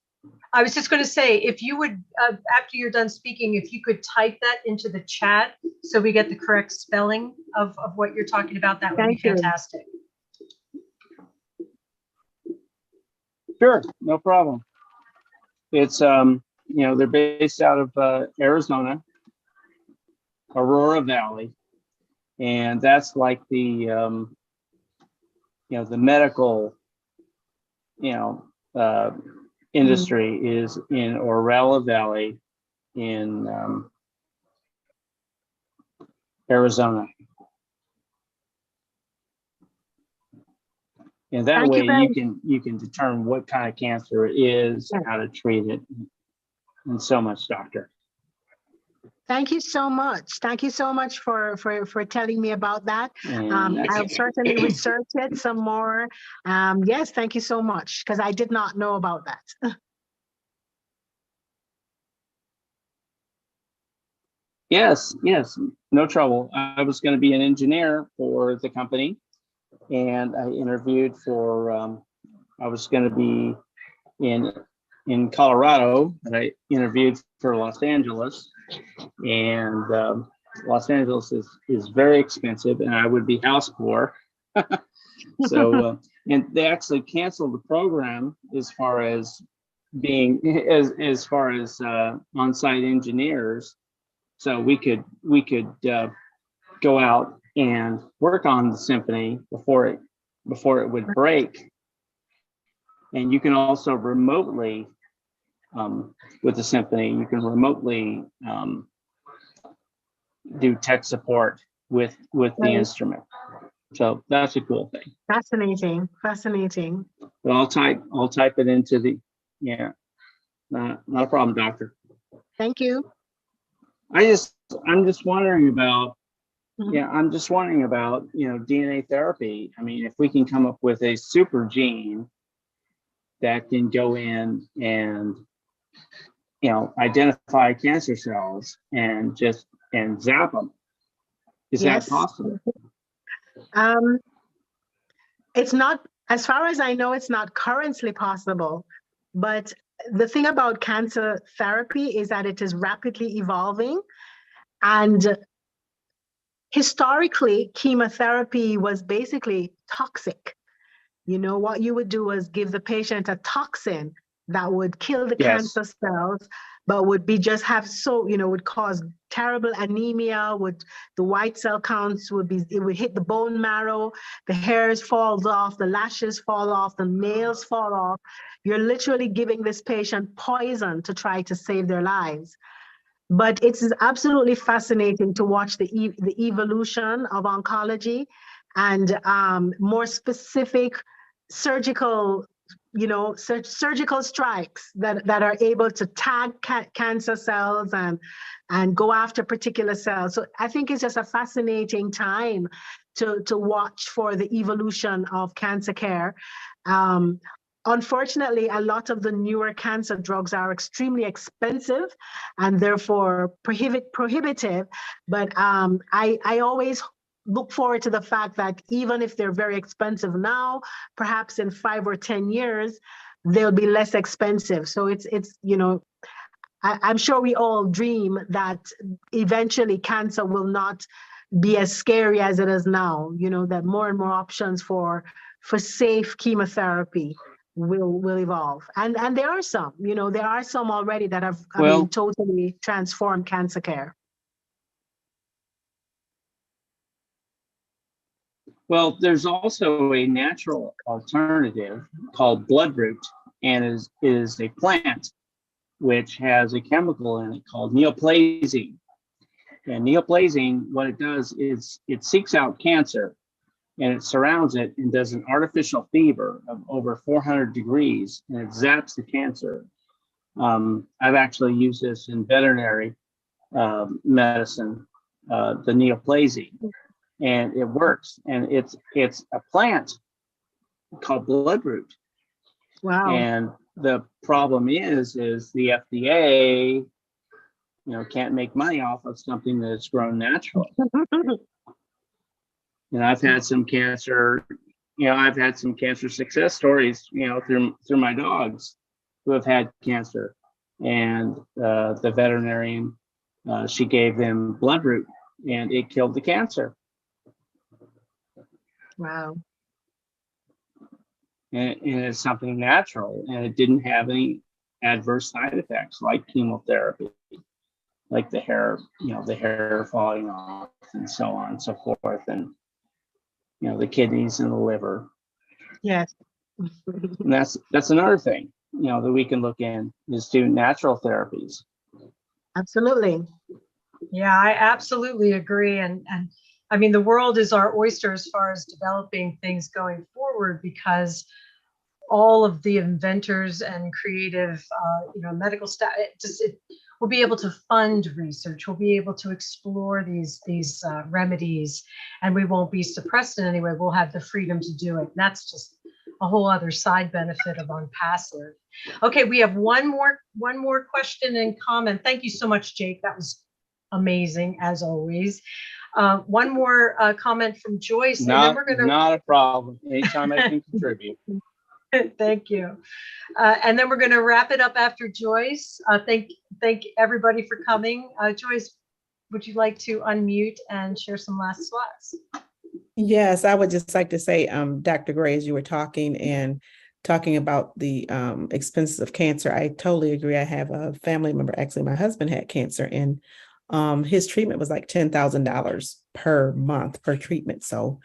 A: I was just going to say, if you would, after you're done speaking, if you could type that into the chat so we get the correct spelling of what you're talking about, that would be
D: Thank you.
A: fantastic.
R: Sure, no problem. It's they're based out of Arizona, Aurora Valley, and that's like the the medical industry is in Aurora Valley in Arizona. And that
D: Thank
R: way
D: you
R: you can determine what kind of cancer it is, how to treat it, and so much, doctor.
D: Thank you so much. Thank you so much for telling me about that. I'll certainly research it some more. Yes, thank you so much, because I did not know about that.
R: Yes, no trouble. I was going to be an engineer for the company, and I interviewed for, I was going to be in Colorado, and I interviewed for Los Angeles, and Los Angeles is very expensive, and I would be house poor. So, and they actually canceled the program as far as being, as far as on-site engineers. So we could go out and work on the symphony before it would break. And you can also remotely, with the symphony, you can remotely do tech support with the instrument. So that's a cool thing.
D: Fascinating, fascinating.
R: But I'll type it into the, not a problem, doctor.
D: Thank you.
R: I'm just wondering about, I'm just wondering about, DNA therapy. I mean, if we can come up with a super gene that can go in and, identify cancer cells and zap them. Is that possible?
D: It's not, as far as I know, it's not currently possible. But the thing about cancer therapy is that it is rapidly evolving. And historically, chemotherapy was basically toxic. What you would do was give the patient a toxin that would kill the cancer cells, but would cause terrible anemia, the white cell counts it would hit the bone marrow, the hairs falls off, the lashes fall off, the nails fall off. You're literally giving this patient poison to try to save their lives. But it's absolutely fascinating to watch the evolution of oncology and more specific surgical strikes that are able to tag cancer cells and go after particular cells. So I think it's just a fascinating time to watch for the evolution of cancer care. Unfortunately, a lot of the newer cancer drugs are extremely expensive and therefore prohibitive. But I always look forward to the fact that even if they're very expensive now, perhaps in 5 or 10 years, they'll be less expensive. So I'm sure we all dream that eventually cancer will not be as scary as it is now, that more and more options for safe chemotherapy will evolve. And there are some, there are some already that have totally transformed cancer care.
R: Well, there's also a natural alternative called bloodroot, and is a plant which has a chemical in it called neoplazine. And neoplazine, what it does is it seeks out cancer and it surrounds it and does an artificial fever of over 400 degrees, and it zaps the cancer. I've actually used this in veterinary medicine, the neoplazine, and it works. And it's a plant called bloodroot.
D: Wow.
R: And the problem is the FDA, can't make money off of something that's grown naturally. And I've had some cancer, I've had some cancer success stories, through my dogs. who have had cancer. And the veterinarian, she gave them bloodroot and it killed the cancer.
D: Wow.
R: And it's something natural, and it didn't have any adverse side effects like chemotherapy, like the hair, the hair falling off and so on and so forth, and the kidneys and the liver.
D: Yes.
R: And that's another thing, that we can look in is do natural therapies.
D: Absolutely.
A: Yeah, I absolutely agree. And I mean, the world is our oyster as far as developing things going forward, because all of the inventors and creative, medical staff, it will be able to fund research. We'll be able to explore these remedies, and we won't be suppressed in any way. We'll have the freedom to do it. And that's just a whole other side benefit of ONPASSIVE. Okay, we have one more question and comment. Thank you so much, Jake. That was amazing as always. One more comment from Joyce.
R: Not a problem. Anytime I can contribute.
A: Thank you. And then we're going to wrap it up after Joyce. Thank everybody for coming. Joyce, would you like to unmute and share some last thoughts?
L: Yes, I would just like to say, Dr. Gray, as you were talking about the expenses of cancer, I totally agree. I have a family member, actually, my husband had cancer, and his treatment was like $10,000 per month per treatment. So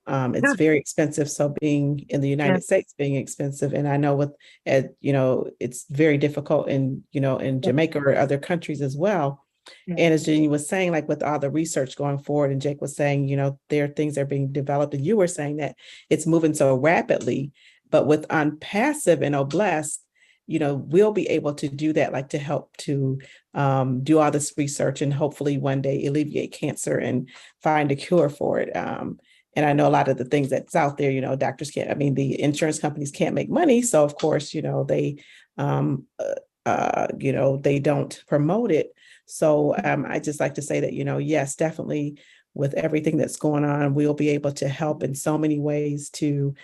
L: it's very expensive. So being in the United States being expensive, and I know it's very difficult in Jamaica or other countries as well. And as Jeannie was saying, like with all the research going forward, and Jake was saying, there are things that are being developed, and you were saying that it's moving so rapidly, but with ONPASSIVE and OBLEST, we'll be able to do that, like to help to do all this research and hopefully one day alleviate cancer and find a cure for it. And I know a lot of the things that's out there, doctors can't, the insurance companies can't make money. So of course, they don't promote it. So I just like to say that, yes, definitely with everything that's going on, we'll be able to help in so many ways to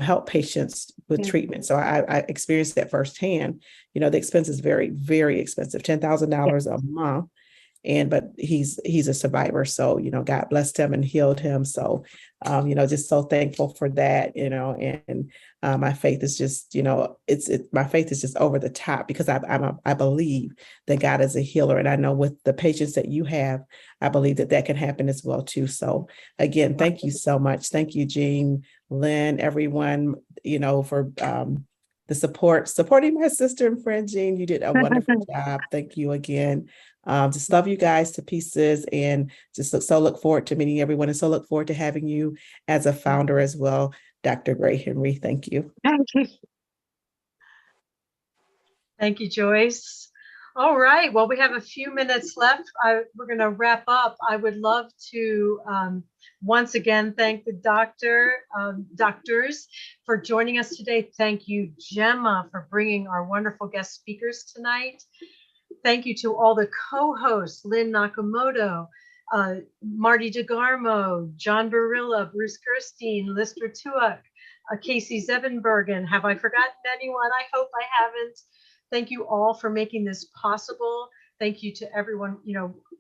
L: help patients with treatment. So I experienced that firsthand. The expense is very, very expensive, $10,000 a month. But he's a survivor. So, God blessed him and healed him. So, just so thankful for that, and my faith is just, my faith is just over the top, because I believe that God is a healer. And I know with the patients that you have, I believe that can happen as well too. So again, thank you so much. Thank you, Jean, Lynn, everyone, for the supporting my sister and friend, Jean. You did a wonderful job. Thank you again. Just love you guys to pieces, and just look forward to meeting everyone, and so look forward to having you as a founder as well, Dr. Gray Henry. Thank you.
D: Thank you.
A: Thank you, Joyce. All right, well, we have a few minutes left. We're going to wrap up. I would love to once again thank the doctors for joining us today. Thank you, Gemma, for bringing our wonderful guest speakers tonight. Thank you to all the co-hosts, Lynn Nakamoto, Marty DeGarmo, John Barilla, Bruce Gerstein, Listra Tuak, Casey Zevenbergen. Have I forgotten anyone? I hope I haven't. Thank you all for making this possible. Thank you to everyone,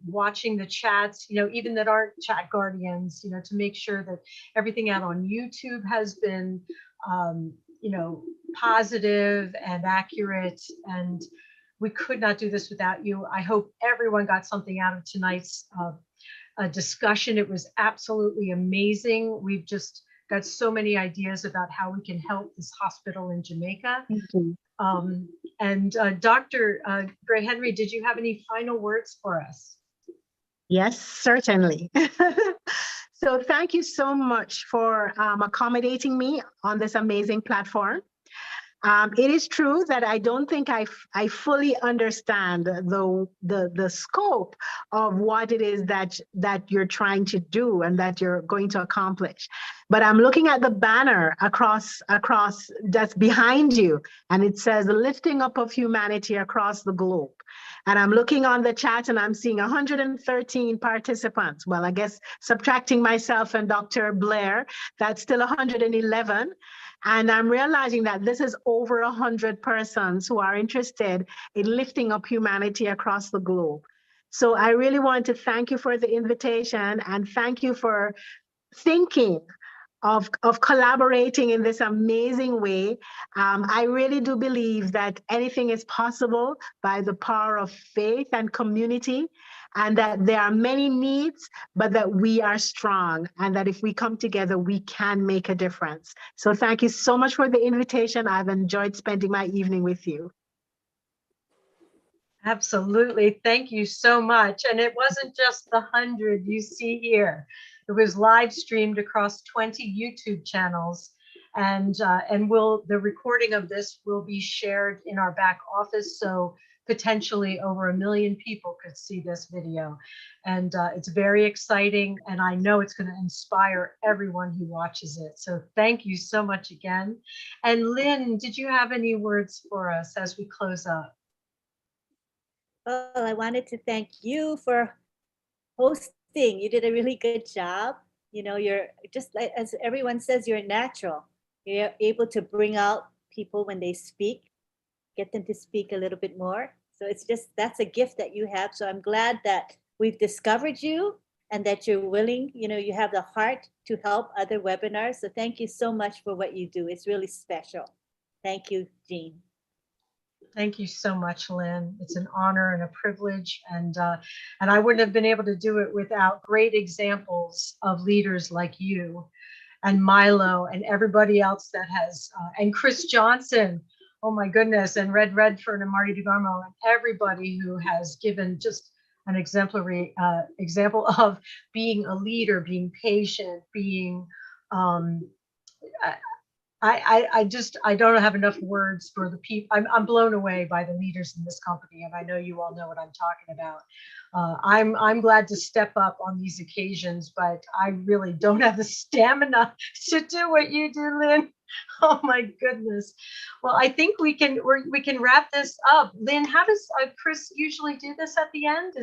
A: watching the chats, even that aren't chat guardians, to make sure that everything out on YouTube has been, positive and accurate. And we could not do this without you. I hope everyone got something out of tonight's discussion. It was absolutely amazing. We've just got so many ideas about how we can help this hospital in Jamaica. And Dr. Gray Henry, did you have any final words for us?
D: Yes, certainly. So thank you so much for accommodating me on this amazing platform. It is true that I don't think I fully understand the scope of what it is that you're trying to do and that you're going to accomplish. But I'm looking at the banner across that's behind you, and it says lifting up of humanity across the globe. And I'm looking on the chat and I'm seeing 113 participants. Well, I guess subtracting myself and Dr. Blair, that's still 111. And I'm realizing that this is over 100 persons who are interested in lifting up humanity across the globe. So I really want to thank you for the invitation and thank you for thinking of collaborating in this amazing way. I really do believe that anything is possible by the power of faith and community, and that there are many needs, but that we are strong, and that if we come together, we can make a difference. So thank you so much for the invitation. I've enjoyed spending my evening with you.
A: Absolutely. Thank you so much. And it wasn't just the 100 you see here. It was live streamed across 20 YouTube channels. And the recording of this will be shared in our back office. So potentially over 1 million people could see this video. And it's very exciting. And I know it's going to inspire everyone who watches it. So thank you so much again. And Lynn, did you have any words for us as we close up?
K: Well, I wanted to thank you for hosting. You did a really good job. You know, you're just like, as everyone says, you're natural. You're able to bring out people when they speak, get them to speak a little bit more. So it's just, that's a gift that you have. So I'm glad that we've discovered you and that you're willing, you know, you have the heart to help other webinars. So thank you so much for what you do. It's really special. Thank you, Jean.
A: Thank you so much, Lynn. It's an honor and a privilege, and I wouldn't have been able to do it without great examples of leaders like you and Milo and everybody else that has, and Chris Johnson, oh my goodness, and Red Redford and Marty DeGarmo, and everybody who has given just an exemplary example of being a leader, being patient, being I don't have enough words for the people. I'm blown away by the leaders in this company, and I know you all know what I'm talking about. I'm glad to step up on these occasions, but I really don't have the stamina to do what you do, Lynn. Oh my goodness. Well, I think we can wrap this up. Lynn, how does Chris usually do this at the end?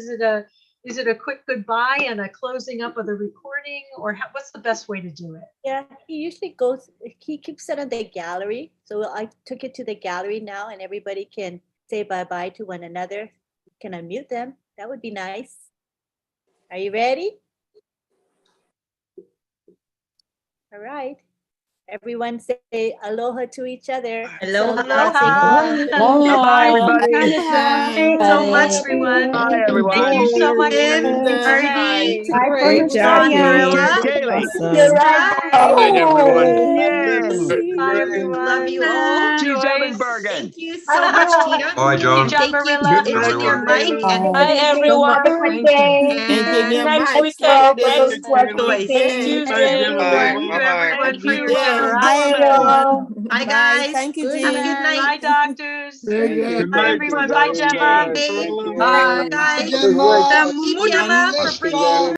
A: Is it a quick goodbye and a closing up of the recording, or what's the best way to do it?
K: Yeah, he usually goes, he keeps it on the gallery. So I took it to the gallery now and everybody can say bye-bye to one another. Can unmute them? That would be nice. Are you ready? All right. Everyone say aloha to each other.
Q: Aloha.
B: Bye-bye, everybody.
A: Thanks so much, everyone.
B: Bye, everyone.
A: Thank you so much for
Q: Lynn,
A: everything
Q: Marty,
A: today.
Q: great job, Marilla.
B: Kaylee.
Q: Bye,
B: everyone.
A: Bye, everyone.
Q: Love you all.
B: Cheese
Q: Joyce,
B: Bergen.
Q: thank you so much, Tina.
S: Bye, John.
Q: And thank you
A: Marilla.
Q: to Engineer Mike and
E: Bye, everyone.
M: Engineer
E: Next
M: Mike,
E: weekend,
M: Saturday,
E: next Tuesday.
A: Thank you, everyone, for your generosity.
Q: Bye, guys.
P: Thank you,
Q: Have a
P: Jean.
Q: good night.
A: Bye, doctors.
G: Good
A: Bye, everyone. Bye, Gemma.
Q: Bye,
J: Bye,
Q: guys.
J: Gemma.
Q: Thank you, Gemma, for bringing